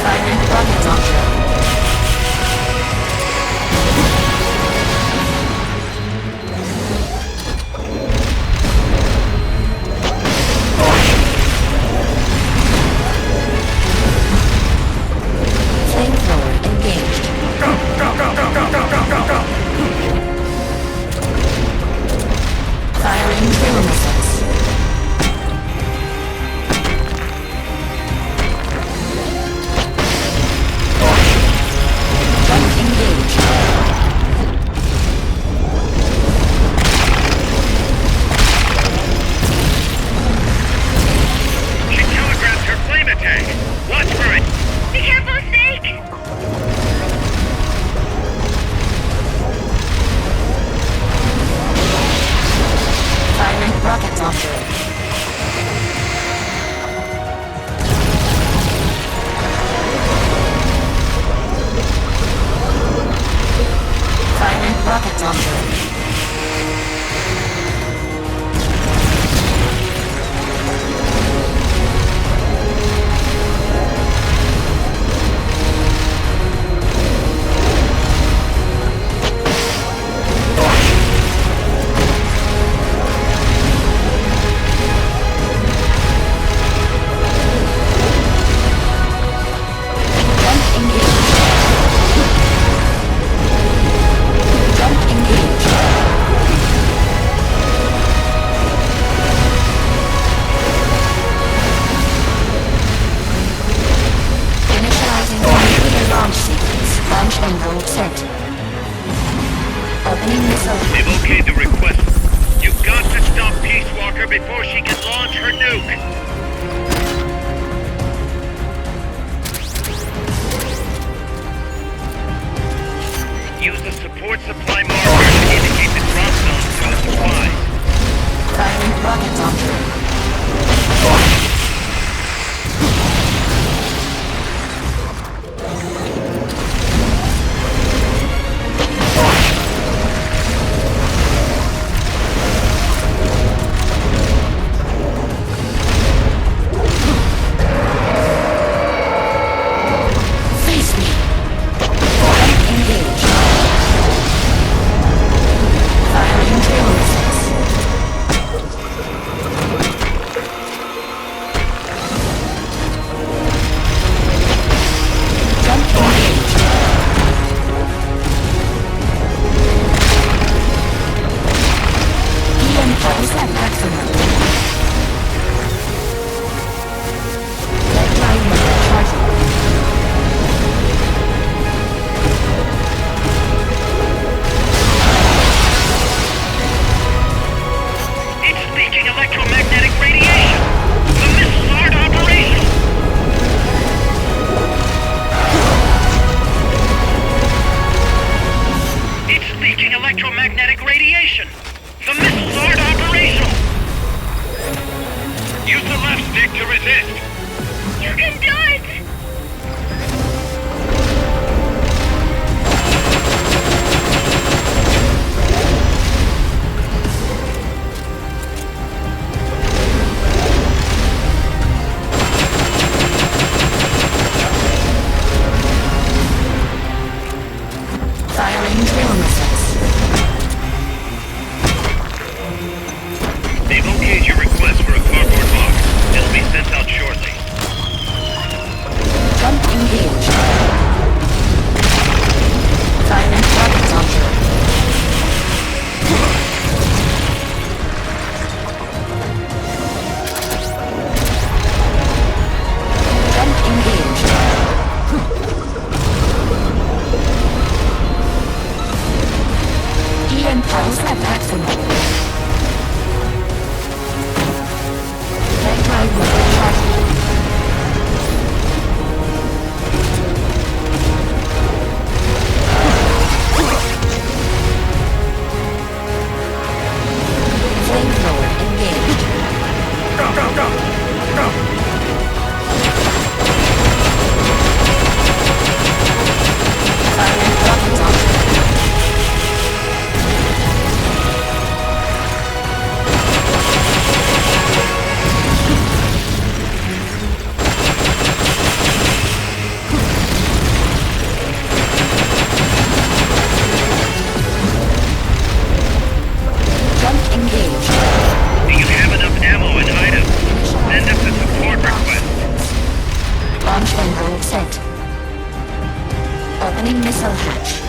Firing rocket launcher. Flamethrower engaged. Firing drill missiles. Jump engaged. She telegraphed her flame attack. Watch for it. Be careful, Snake! Firing rocket launcher. Firing rocket launcher. Jump engaged. Jump engaged. Initializing nuclear launch sequence. Launch angle set. Opening missile. They've okayed the request. You've got to stop Peace Walker before she can launch her nuke. Use the support supply marker to indicate the drop zone for the supplies. Firing rocket launcher. Face me. Jump engaged. Firing drill missiles. Jump engaged. EM pulse at maximum. Red line motor charging. It's leaking electromagnetic radiation. The missiles aren't operational. It's leaking electromagnetic radiation. The missiles aren't operational. Use the left stick to resist. You can do it! Firing drill missiles. They've okayed your request for a cardboard box. It'll be sent out shortly. Scanning missile hatch.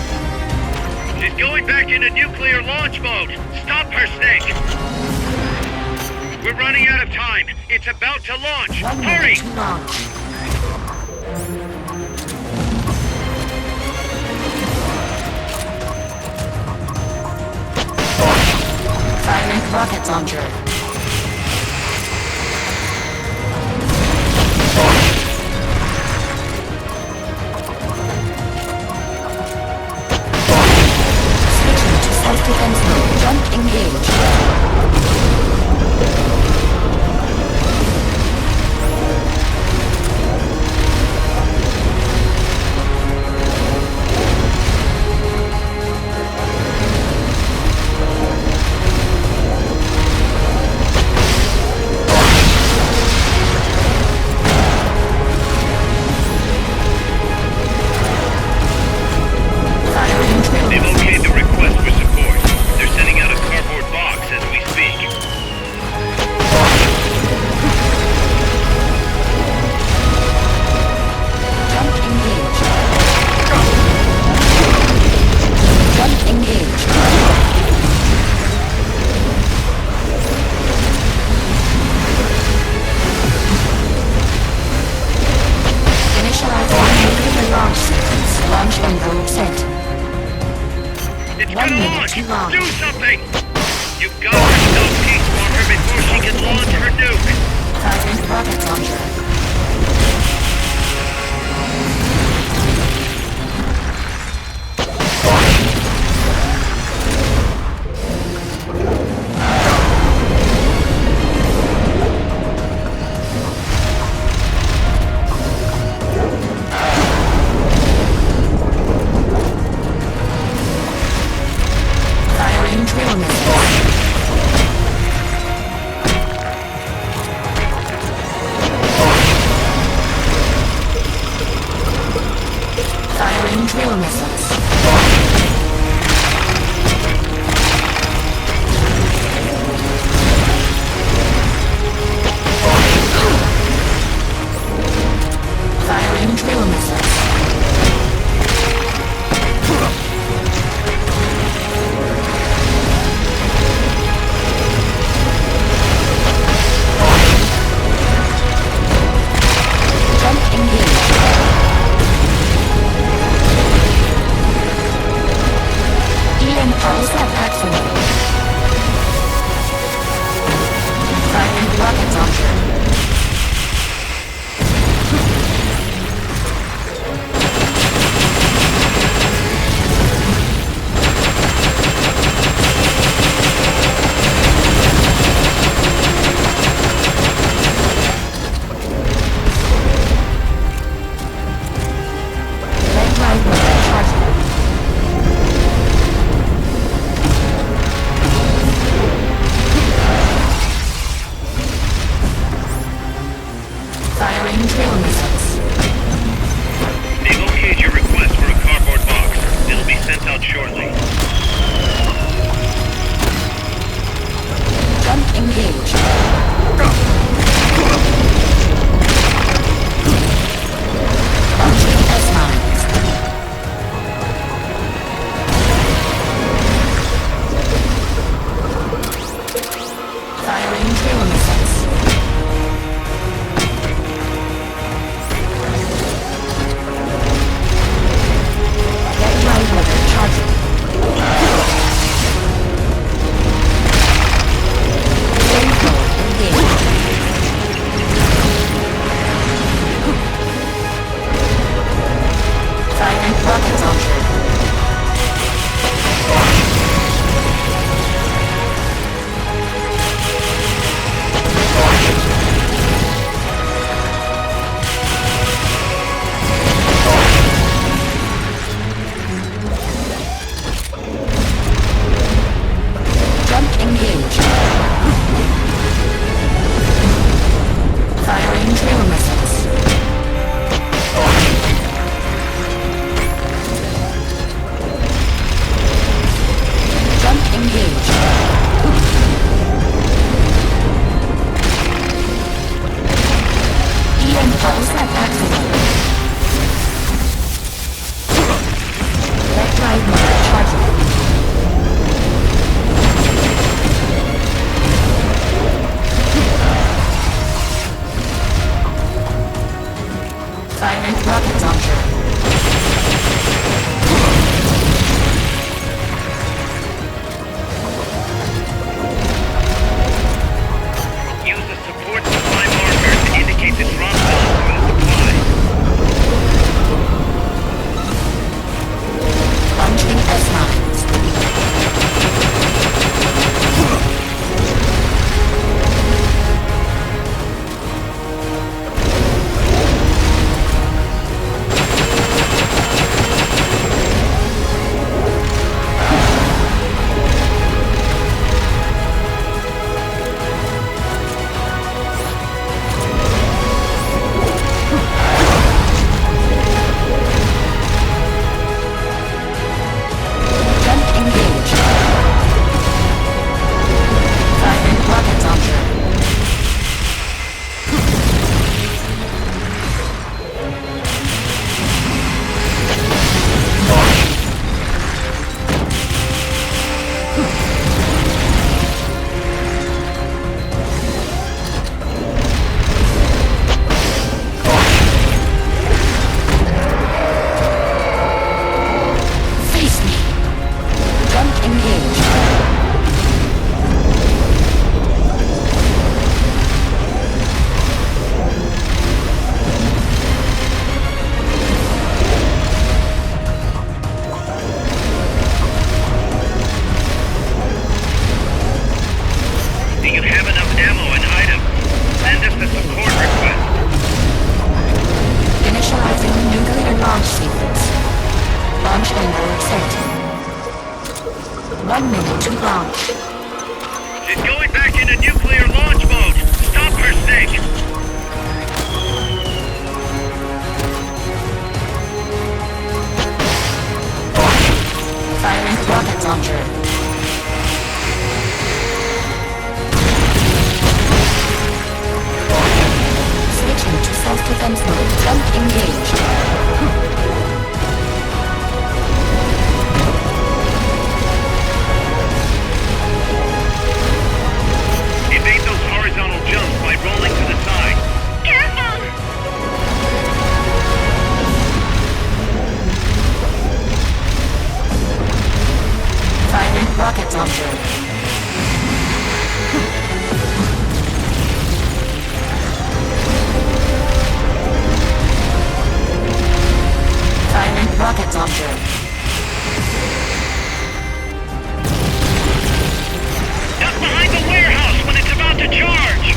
She's going back into nuclear launch mode. Stop her, Snake. We're running out of time. It's about to launch. 1 Hurry! minute to launch. Firing rocket launcher. Switching to self-defense mode. Jump engaged. They've okayed the request for support. They're sending out a cardboard box as we speak. Jump engaged. Jump engaged. Initializing nuclear launch sequence. Launch envelope set. It's 1 gonna minute launch! to launch. Do something! You've got to stop Peace Walker before she can launch her nuke! Firing rocket launcher. Firing drill missiles. Firing drill missiles. Firing drill missiles. Jump engaged. EM pulse activated. Firing rocket launcher. Red drive motor charging. Firing drill missiles. They've okayed your request for a cardboard box. It'll be sent out shortly. Jump engaged. Launching S-mines. Firing drill missiles. Red drive motor charging. Save mode Firing rocket launcher. Use the support supply marker to indicate the drop zone for the supply. Launching S-mines. Do you have enough ammo and items? Send us the support request. Initializing nuclear launch sequence. Launch angle set. 1 minute to launch. She's going back into nuclear launch mode. Stop her, Snake. Firing rocket launcher. Switching to self-defense mode. Jump engaged. Evade those horizontal jumps by rolling to the side. Careful! Firing rocket launcher. Firing rocket launcher. Duck behind the warehouse when it's about to charge.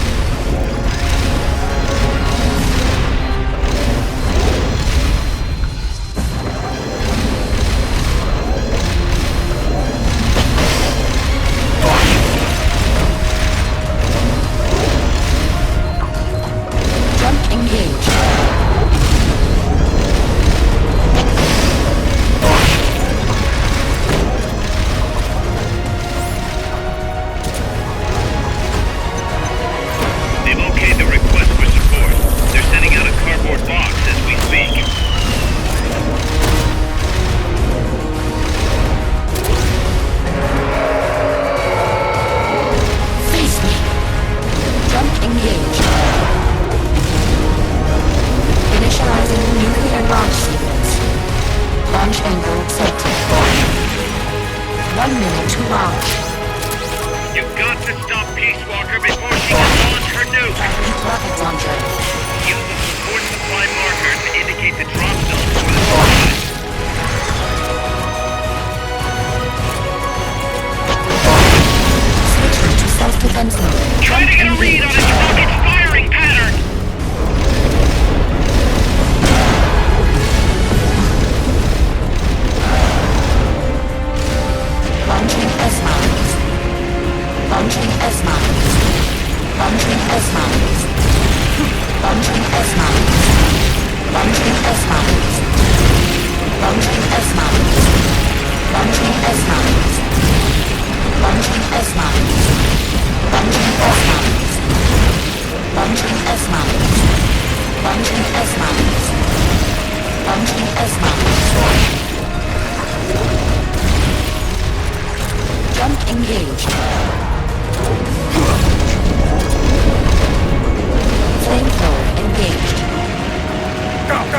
Jump engaged. They've okayed the request for support. They're sending out a cardboard box as we speak. Face me. Jump engaged. Initializing nuclear launch sequence. Launch angle set. 1 minute to launch. You've got to stop Peace Walker before she can launch her nuke. Rocket launcher. Use the support supply marker to indicate the drop zone for the supply. Switching to self-defense mode. Try to get a read on its rocket's firing pattern. Launching S-mines. Launching S-mines. Launching S-mines. Launching S-mines. Launching S-mines. Launching S-mines. Launching S-mines. Launching S-mines. Launching S-mines. Launching S-mines. Launching S-mines. Launching S-mines. Jump engaged. Flamethrower engaged. Go, go!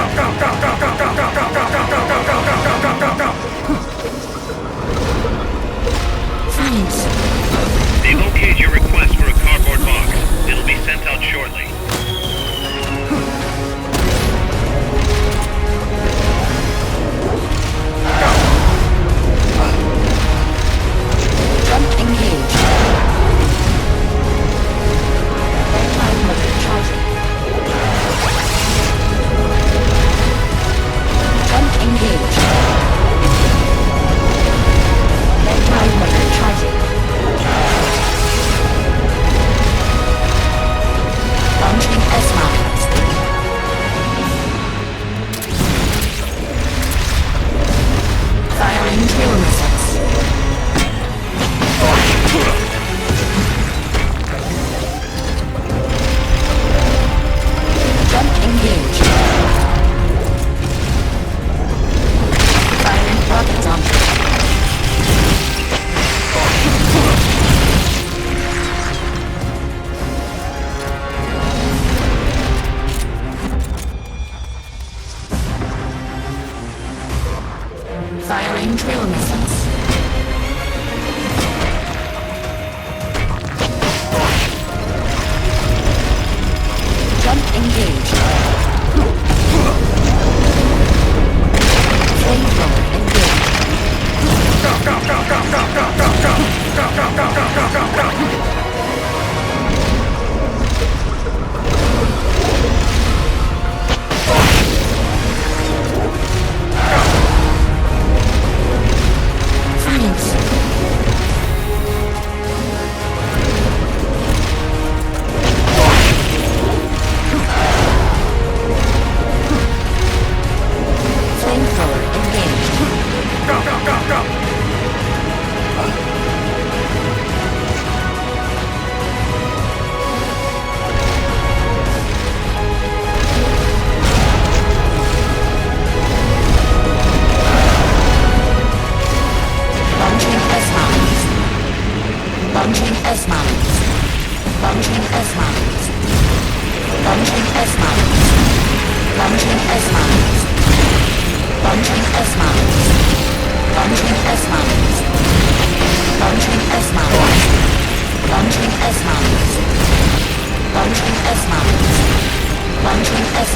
Do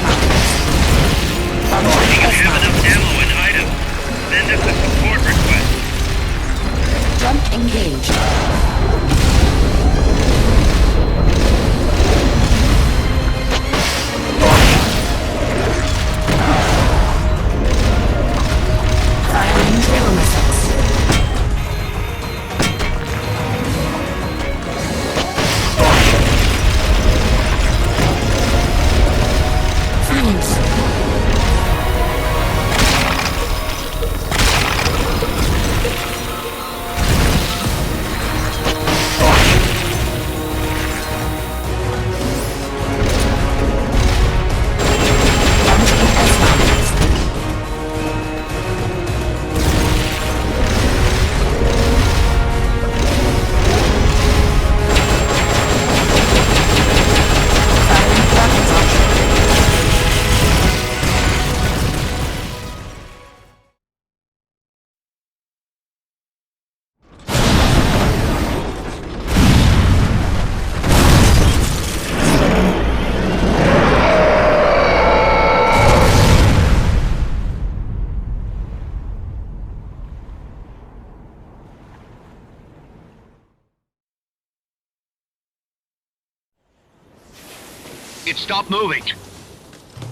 you have enough ammo and items? Send us a support request. Jump engaged. Firing trailer missiles. Flames. It stopped moving.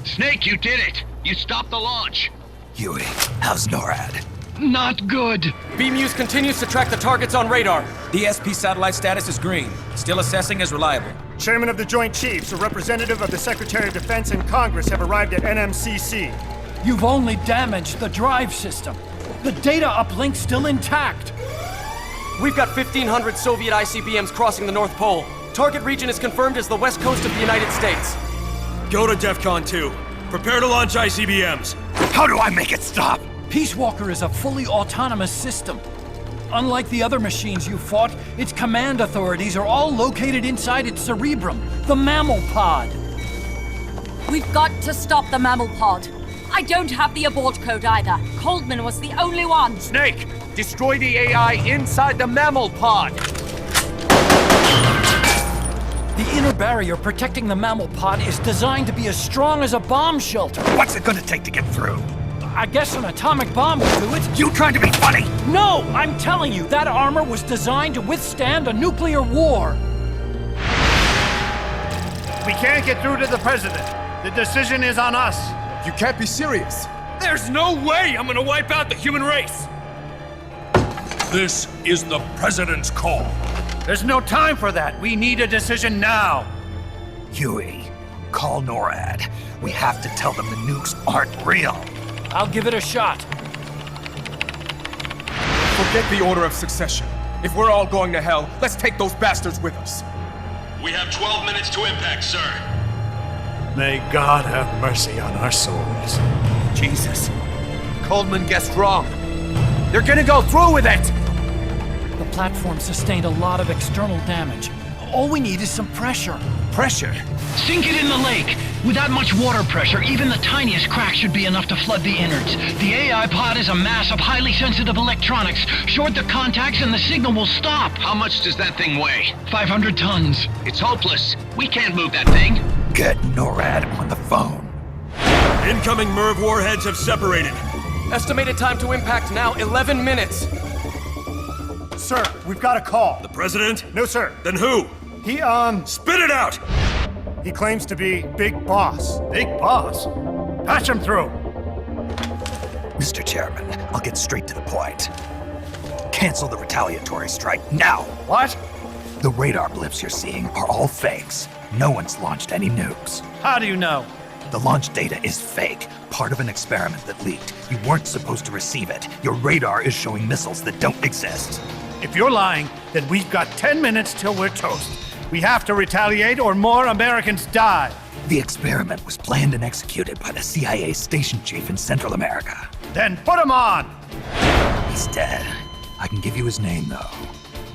Snake, you did it! You stopped the launch! Huey, how's NORAD? Not good! BMUS continues to track the targets on radar. The SP satellite status is green. Still assessing as reliable. Chairman of the Joint Chiefs, a representative of the Secretary of Defense and Congress have arrived at NMCC. You've only damaged the drive system. The data uplink's still intact. We've got 1,500 Soviet ICBMs crossing the North Pole. Target region is confirmed as the west coast of the United States. Go to DEFCON 2. Prepare to launch ICBMs. How do I make it stop? Peace Walker is a fully autonomous system. Unlike the other machines you fought, its command authorities are all located inside its cerebrum, the mammal pod. We've got to stop the mammal pod. I don't have the abort code either. Coldman was the only one. Snake, destroy the AI inside the mammal pod! The inner barrier protecting the mammal pod is designed to be as strong as a bomb shelter. What's it gonna take to get through? I guess an atomic bomb will do it. You trying to be funny? No, I'm telling you, that armor was designed to withstand a nuclear war. We can't get through to the president. The decision is on us. You can't be serious. There's no way I'm gonna wipe out the human race! This is the president's call. There's no time for that. We need a decision now. Huey, call NORAD. We have to tell them the nukes aren't real. I'll give it a shot. Forget the order of succession. If we're all going to hell, let's take those bastards with us. We have 12 minutes to impact, sir. May God have mercy on our souls. Jesus. Coldman guessed wrong. They're gonna go through with it! The platform sustained a lot of external damage. All we need is some pressure. Pressure? Sink it in the lake. With that much water pressure, even the tiniest crack should be enough to flood the innards. The AI pod is a mass of highly sensitive electronics. Short the contacts and the signal will stop. How much does that thing weigh? 500 tons. It's hopeless. We can't move that thing. Get NORAD on the phone. Incoming MIRV warheads have separated. Estimated time to impact now, 11 minutes. Sir, we've got a call. The president? No, sir. Then who? He, Spit it out! He claims to be Big Boss. Big Boss? Patch him through. Mr. Chairman, I'll get straight to the point. Cancel the retaliatory strike now. What? The radar blips you're seeing are all fakes. No one's launched any nukes. How do you know? The launch data is fake, part of an experiment that leaked. You weren't supposed to receive it. Your radar is showing missiles that don't exist. If you're lying, then we've got 10 minutes till we're toast. We have to retaliate or more Americans die. The experiment was planned and executed by the CIA station chief in Central America. Then put him on! He's dead. I can give you his name, though.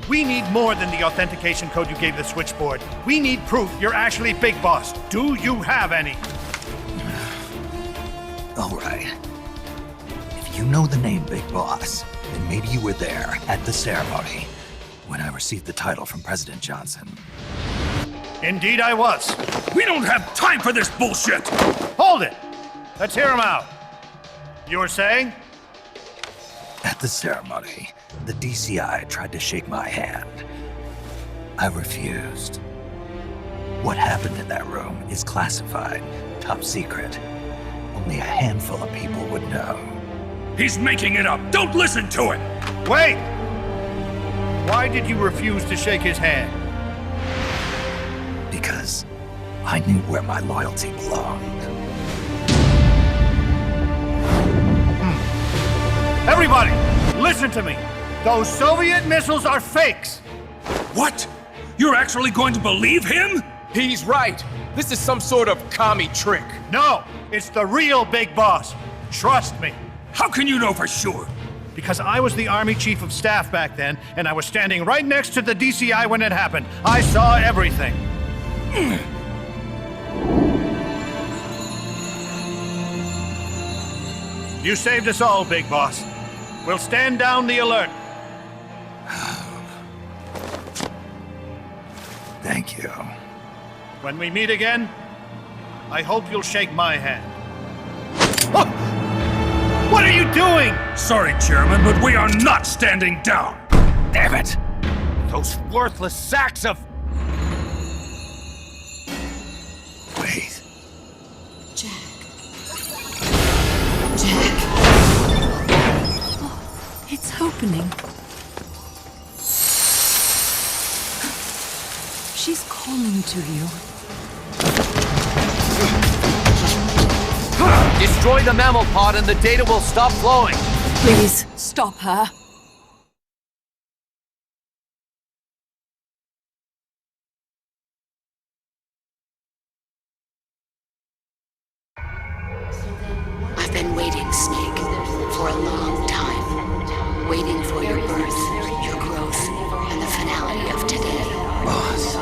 We need more than the authentication code you gave the switchboard. We need proof you're actually Big Boss. Do you have any? All right. If you know the name Big Boss, then maybe you were there at the ceremony when I received the title from President Johnson. Indeed I was. We don't have time for this bullshit! Hold it! Let's hear him out. You were saying? At the ceremony, the DCI tried to shake my hand. I refused. What happened in that room is classified, top secret. Only a handful of people would know. He's making it up! Don't listen to him! Wait! Why did you refuse to shake his hand? Because I knew where my loyalty belonged. Everybody, listen to me. Those Soviet missiles are fakes. What? You're actually going to believe him? He's right. This is some sort of commie trick. No, it's the real big boss. Trust me. How can you know for sure? Because I was the Army Chief of Staff back then, and I was standing right next to the DCI when it happened. I saw everything. You saved us all, Big Boss. We'll stand down the alert. Thank you. When we meet again, I hope you'll shake my hand. Oh! What are you doing? Sorry, Chairman, but we are not standing down. Damn it! Those worthless sacks of... Wait. Jack. Jack. Oh, it's opening. She's calling to you. Destroy the mammal pod and the data will stop flowing. Please, stop her. I've been waiting, Snake, for a long time. Waiting for your birth, your growth, and the finality of today. Boss.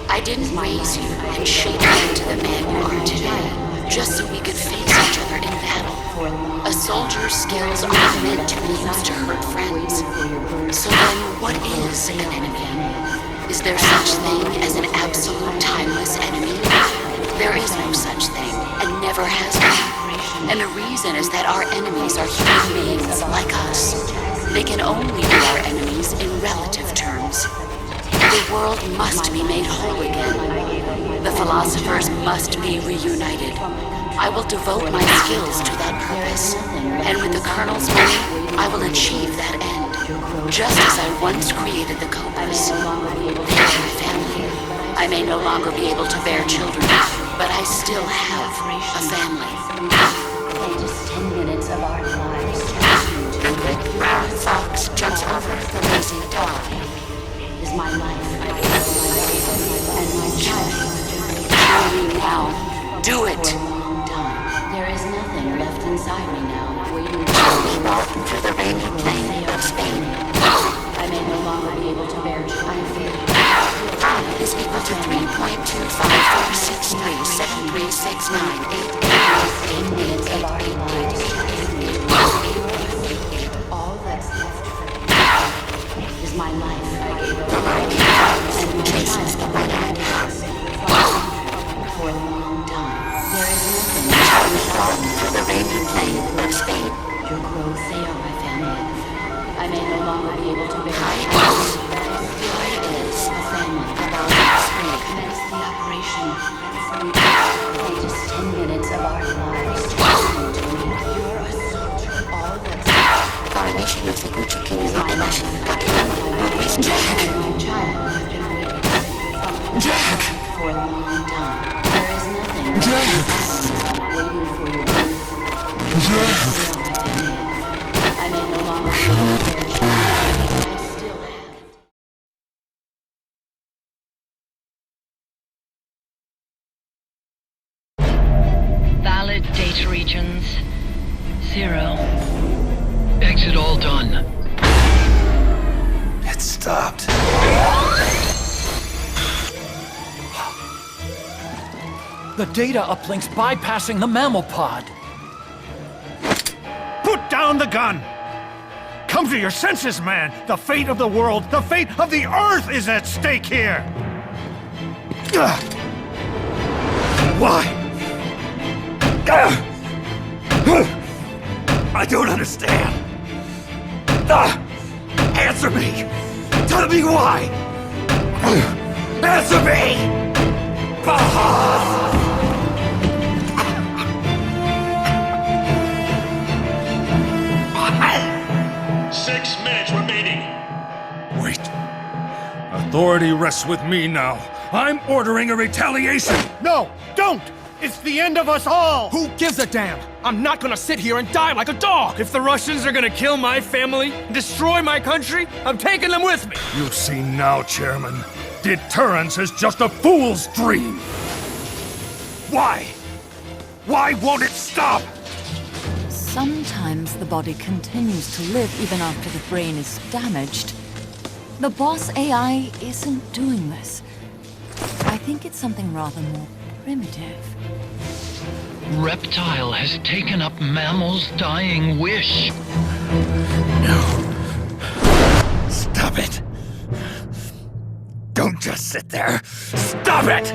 I didn't raise you and shape you into the man you are today, just so we could face each other in battle. A soldier's skills aren't meant to be used to hurt friends. So then, what is an enemy? Is there such thing as an absolute timeless enemy? There is no such thing, and never has been. And the reason is that our enemies are human beings like us. They can only be our enemies in relative terms. The world must be made whole again. The philosophers must be reunited. I will devote my skills to that purpose, and with the Colonel's money, I will achieve that end. Just as I once created the Cobras. They are my family. I may no longer be able to bear children, but I still have a family. Just 10 minutes of our lives. The brown fox jumps over the lazy dog. Is my life and my child. Kill me now. Do it. There is nothing left inside me now, waiting for the rainy plain of Spain. I may no longer be able to bear children. Is equal to 8 minutes of our lives. All that's left for me is my life. I gave up and my child. For a long time. There is nothing for the rainy plain of Spain. Your growth, they are my family. I may no longer be able to bear Is a family. Commence the operation. Just 10 minutes of our lives. You're a soldier. All that's Coronation of the Gucci King is my life. My child has been waiting. Jack! For a long time. There is nothing waiting for your birth. I may no longer be able to bear children. I still have. Valid data regions. 0. Exit all done. It stopped. The data uplink's bypassing the mammal pod. Put down the gun! Come Come to your senses, man! The fate of the world, the fate of the Earth is at stake here! Why? I don't understand. Answer me! Tell me why! Answer me! Boss! 6 minutes remaining. Wait. Authority rests with me now. I'm ordering a retaliation! No! Don't! It's the end of us all! Who gives a damn? I'm not gonna sit here and die like a dog! If the Russians are gonna kill my family, destroy my country, I'm taking them with me! You see now, Chairman. Deterrence is just a fool's dream! Why? Why won't it stop? Sometimes the body continues to live even after the brain is damaged. The boss AI isn't doing this. I think it's something rather more primitive. Reptile has taken up Mammal's dying wish. Stop it! Don't just sit there! Stop it!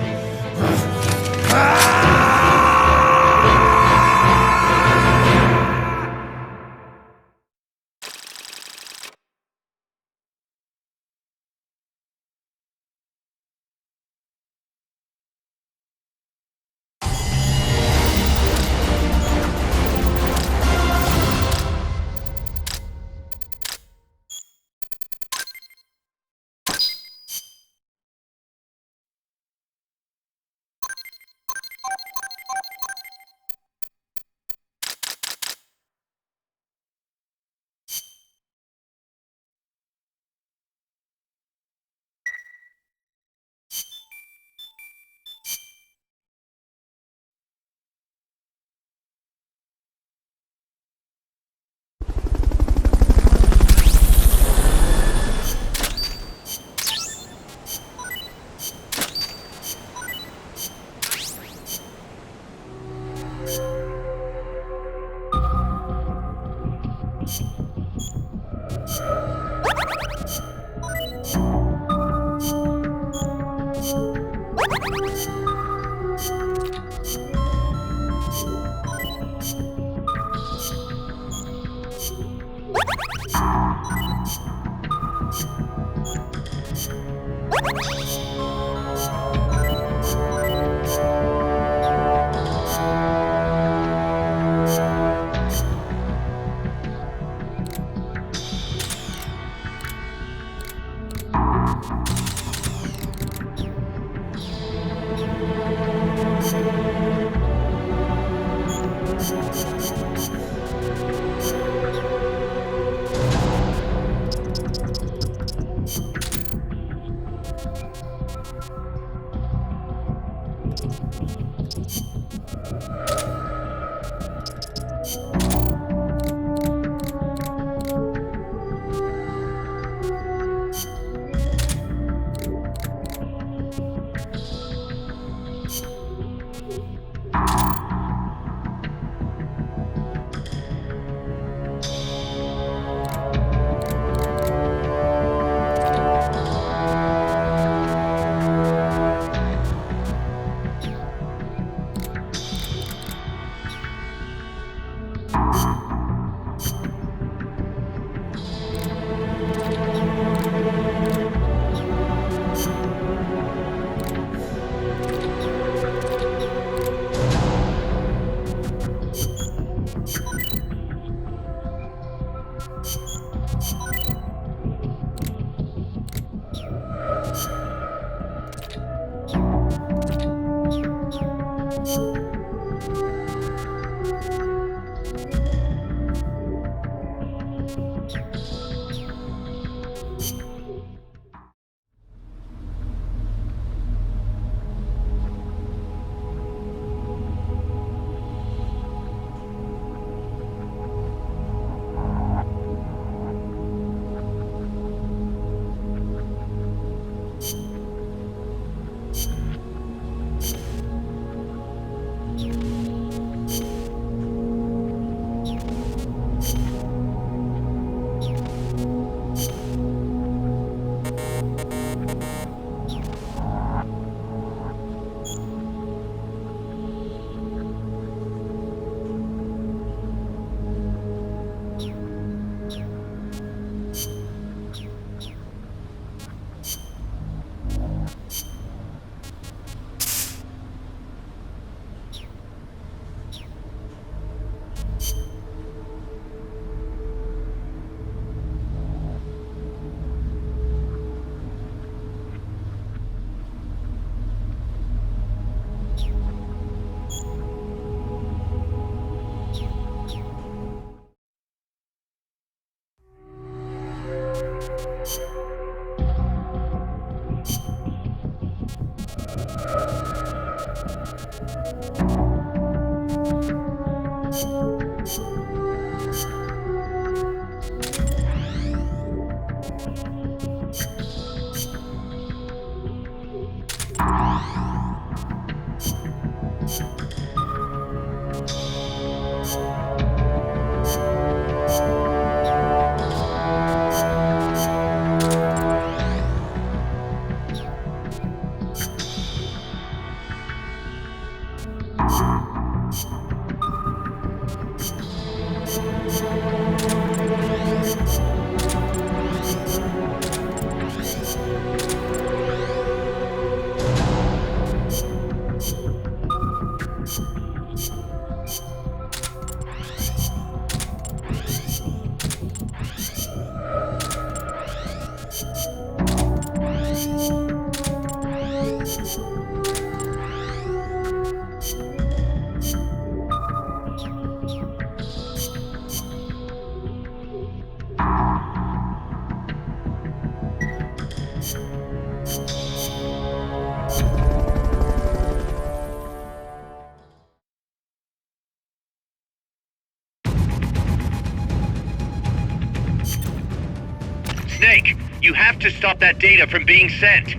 Snake, you have to stop that data from being sent.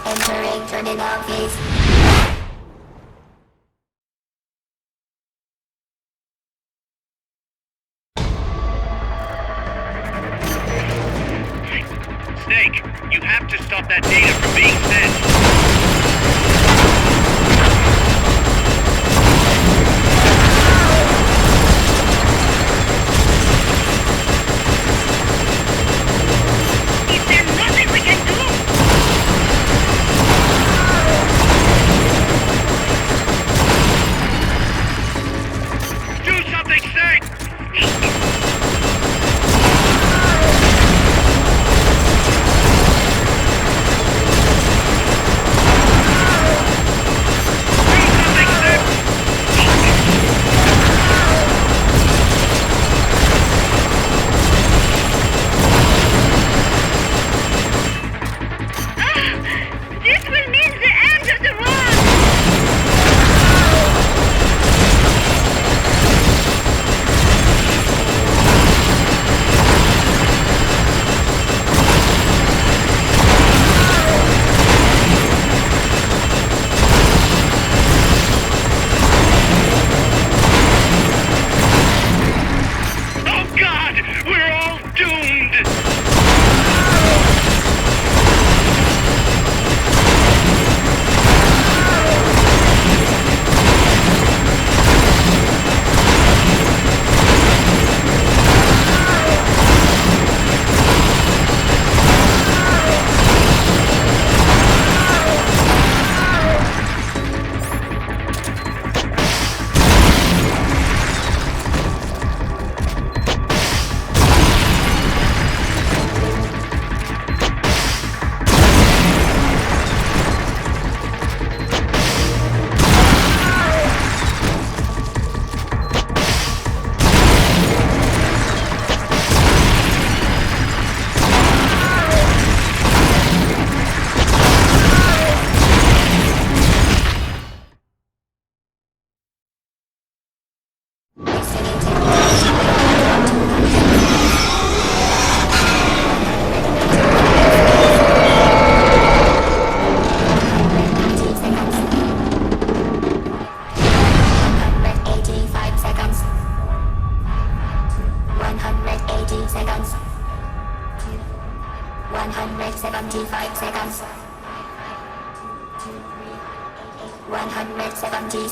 Entering terminal phase. Snake, you have to stop that data from being sent.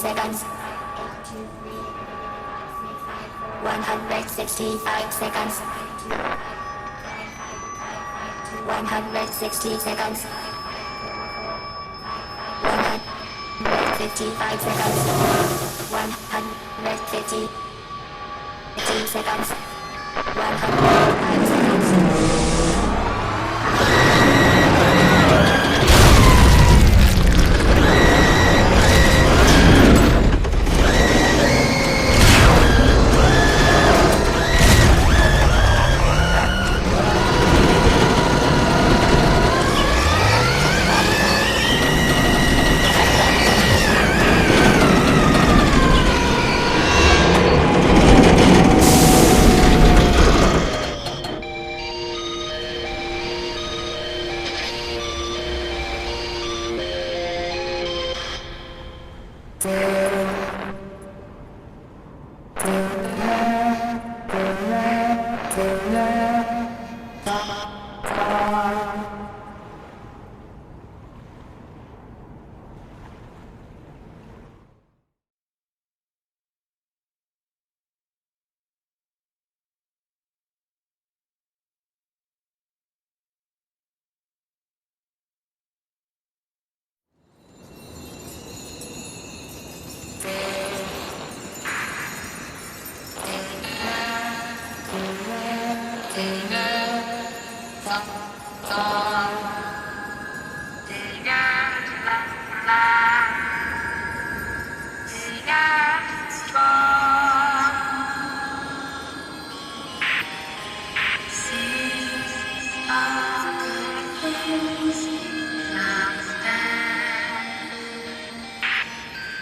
seconds. 165 seconds. 160 seconds. 155 seconds. 150 seconds. 105 seconds.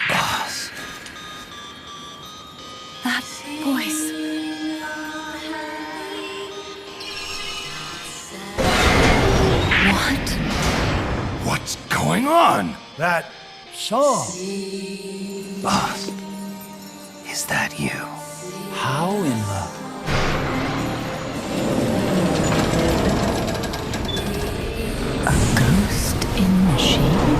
Boss. That voice. What? What's going on? That song. Boss, is that you? How in the... A ghost in machine?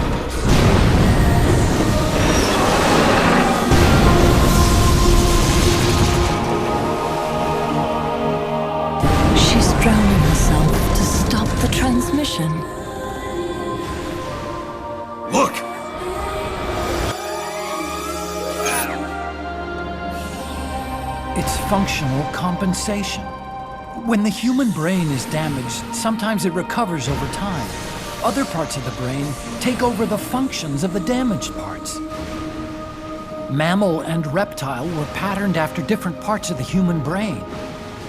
She's drowning herself to stop the transmission. Look! It's functional compensation. When the human brain is damaged, sometimes it recovers over time. Other parts of the brain take over the functions of the damaged parts. Mammal and reptile were patterned after different parts of the human brain.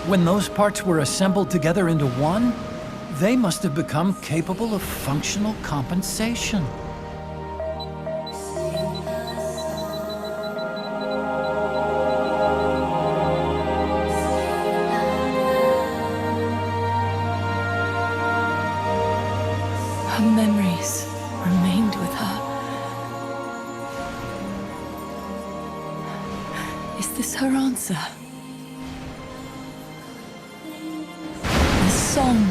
When those parts were assembled together into one, they must have become capable of functional compensation. Her memories remained with her. Is this her answer? The song.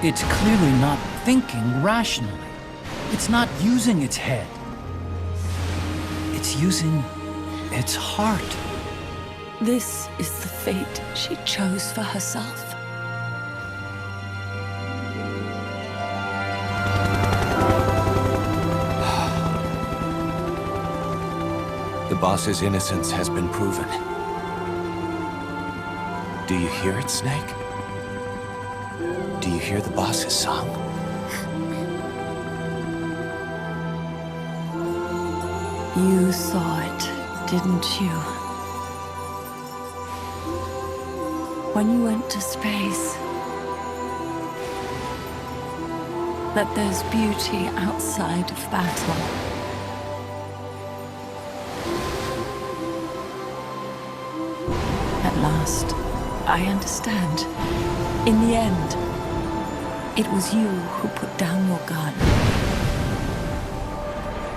It's clearly not thinking rationally. It's not using its head. It's using its heart. This is the fate she chose for herself. The boss's innocence has been proven. Do you hear it, Snake? Do you hear the boss's song? You saw it, didn't you? When you went to space, that there's beauty outside of battle. At last, I understand. In the end, it was you who put down your gun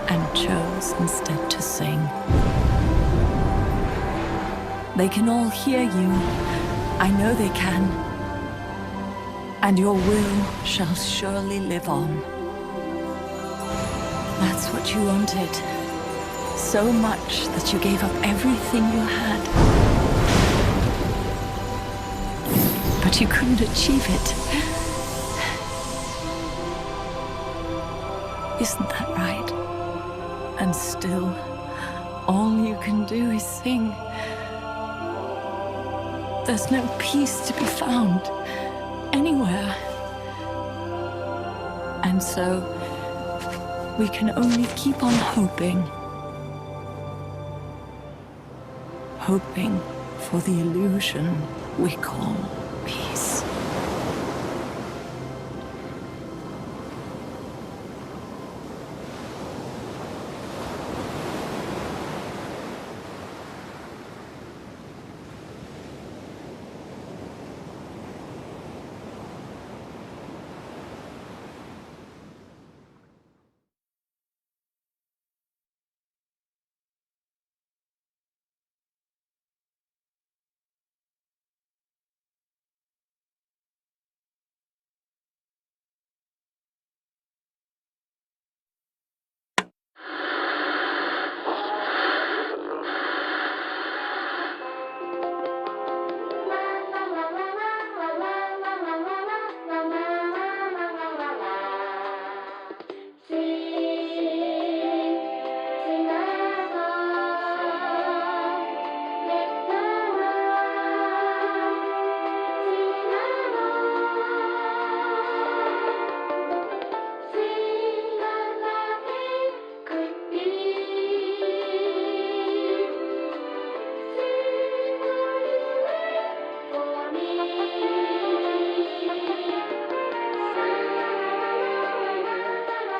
and chose instead to sing. They can all hear you. I know they can. And your will shall surely live on. That's what you wanted. So much that you gave up everything you had. But you couldn't achieve it. Isn't that right? And still, all you can do is sing. There's no peace to be found anywhere. And so, we can only keep on hoping. Hoping for the illusion we call peace.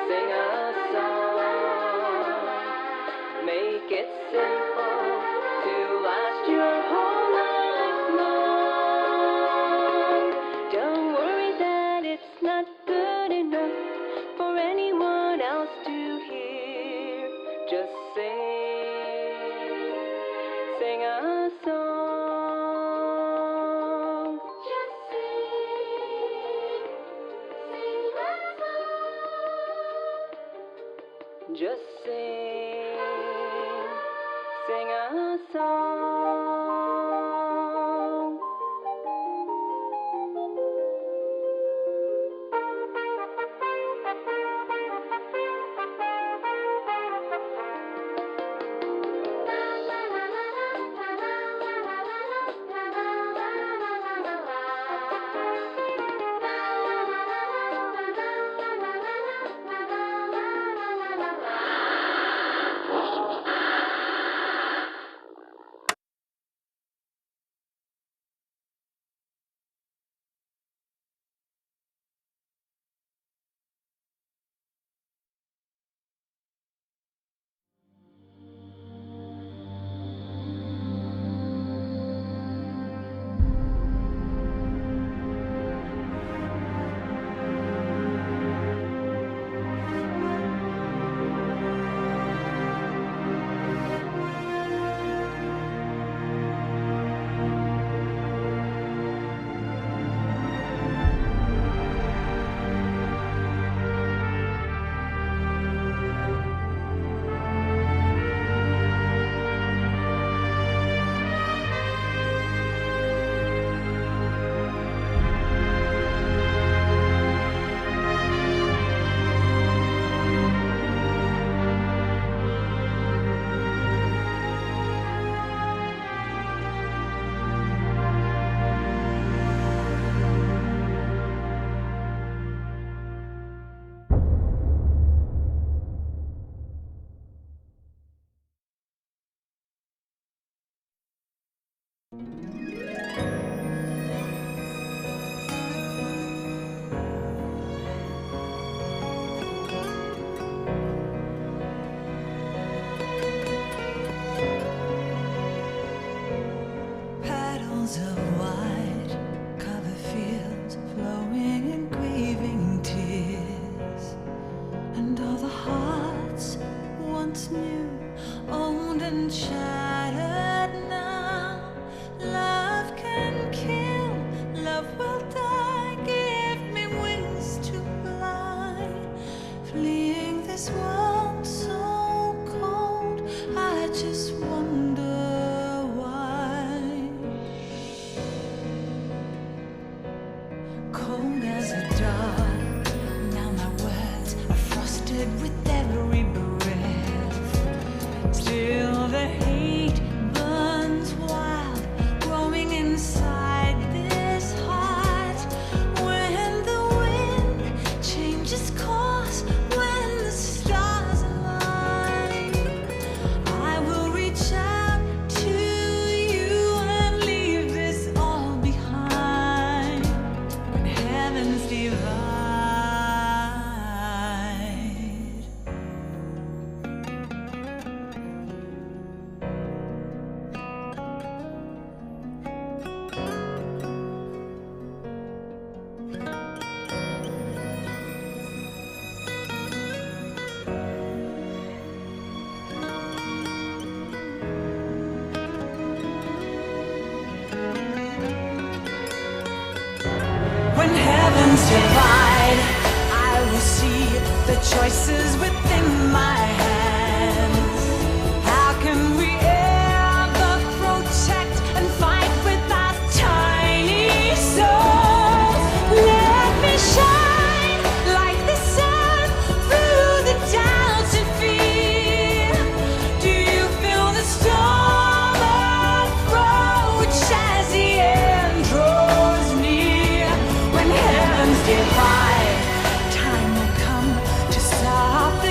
Sing a song, make it simple to last your whole life long. Don't worry that it's not good enough for anyone else to hear. Just sing a song. Just sing a song. Just sing a song. Petals of white cover fields flowing in grieving tears, and all the hearts once new, owned and shattered now. Love can kill, love will die. Give me wings to fly, fleeing this world so cold. I just wonder cold as a dog. Now my words are frosted with every breath. Still the hate burns wild, growing inside this heart. When the wind changes course, when the stars align, I will reach out to you and leave this all behind. Heavens divide. When heavens divide, I will see the choices within my hands. How can we ever protect and fight with our tiny souls? Let me shine like the sun through the doubts and fear. Do you feel the storm approach as the end draws near? When heavens divide, time will come to stop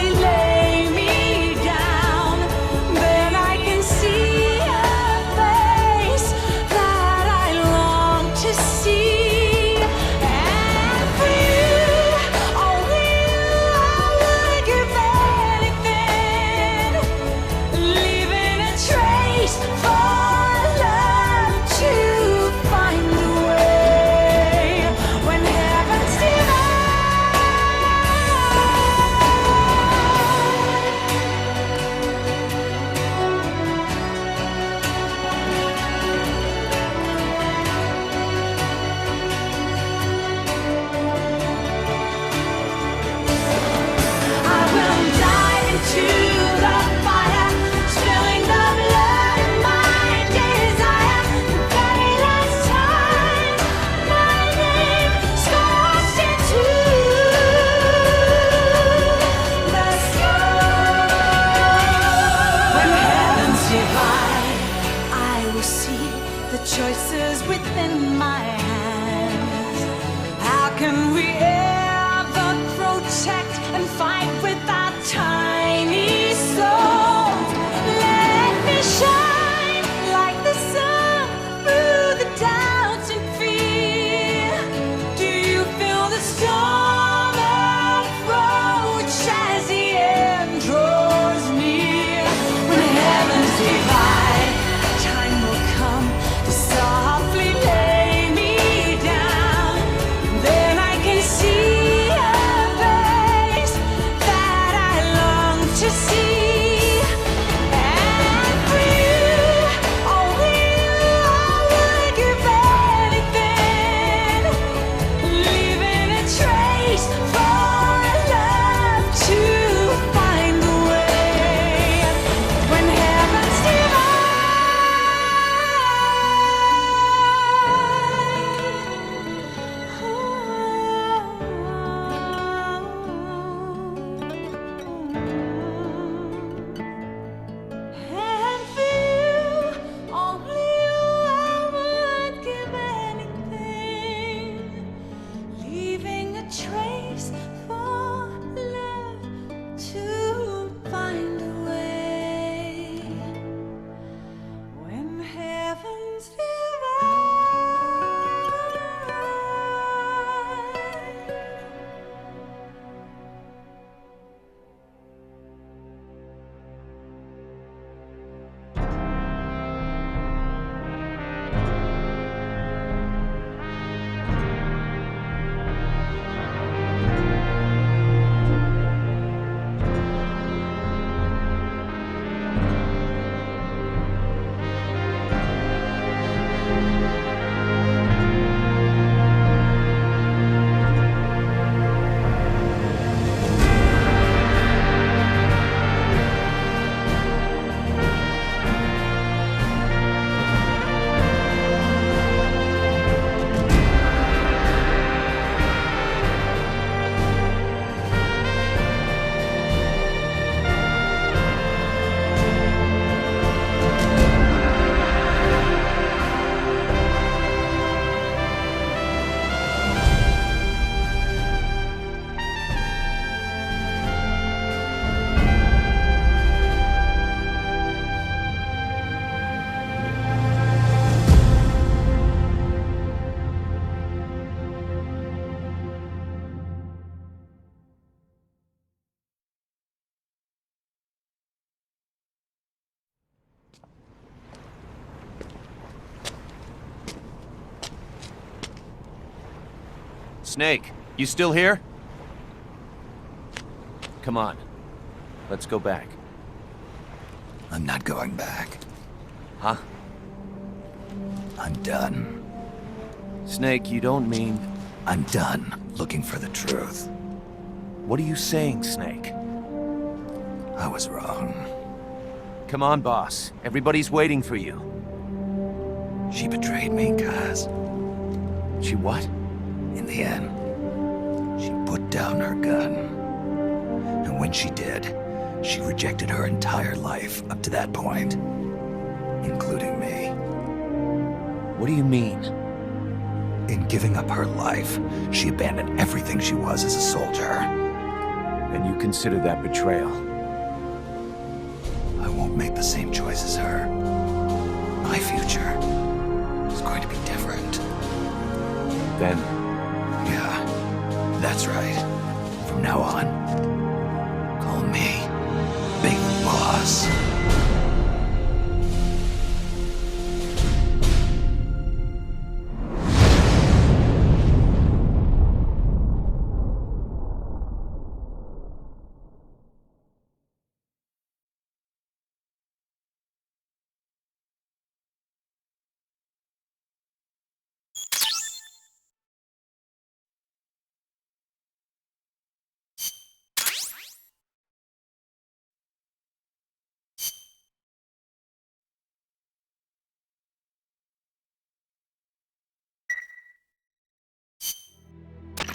and fight with our tiny souls. Let me shine like the sun through the doubts and fear. Do you feel the storm approach as the end draws near? When heavens divide, time will come to softly lay me down. Then I can see a face that I long to see. And for you, only you, I would give anything, leaving a trace for love to find the way. When heavens and for you, only you, I would give anything, leaving a trace for love to find a way. When heavens divide. Snake, you still here? Come on. Let's go back. I'm not going back. Huh? I'm done. Snake, you don't mean... I'm done looking for the truth. What are you saying, Snake? I was wrong. Come on, boss. Everybody's waiting for you. She betrayed me, Kaz. She what? In the end, she put down her gun. And when she did, she rejected her entire life up to that point, including me. What do you mean? In giving up her life, she abandoned everything she was as a soldier. And you consider that betrayal? I won't make the same choice as her. My future is going to be different. Then... Yeah, that's right. From now on, call me Big Boss.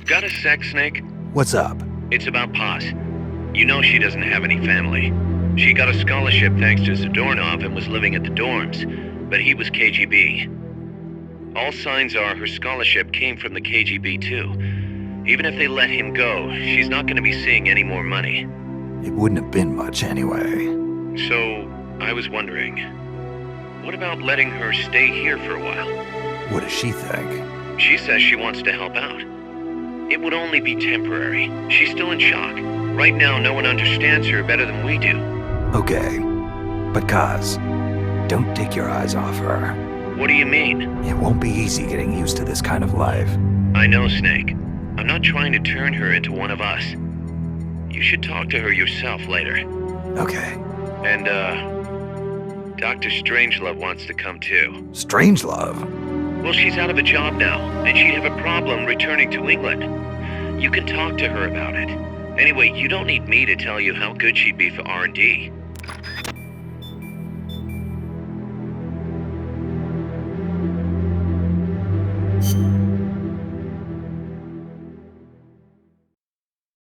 Got a sec, Snake? What's up? It's about Paz. You know she doesn't have any family. She got a scholarship thanks to Zadornov and was living at the dorms, but he was KGB. All signs are her scholarship came from the KGB too. Even if they let him go, she's not going to be seeing any more money. It wouldn't have been much anyway. So, I was wondering, what about letting her stay here for a while? What does she think? She says she wants to help out. It would only be temporary. She's still in shock. Right now, no one understands her better than we do. Okay. But Kaz, don't take your eyes off her. What do you mean? It won't be easy getting used to this kind of life. I know, Snake. I'm not trying to turn her into one of us. You should talk to her yourself later. Okay. And, Dr. Strangelove wants to come too. Strangelove? Well, she's out of a job now, and she'd have a problem returning to England. You can talk to her about it. Anyway, you don't need me to tell you how good she'd be for R&D.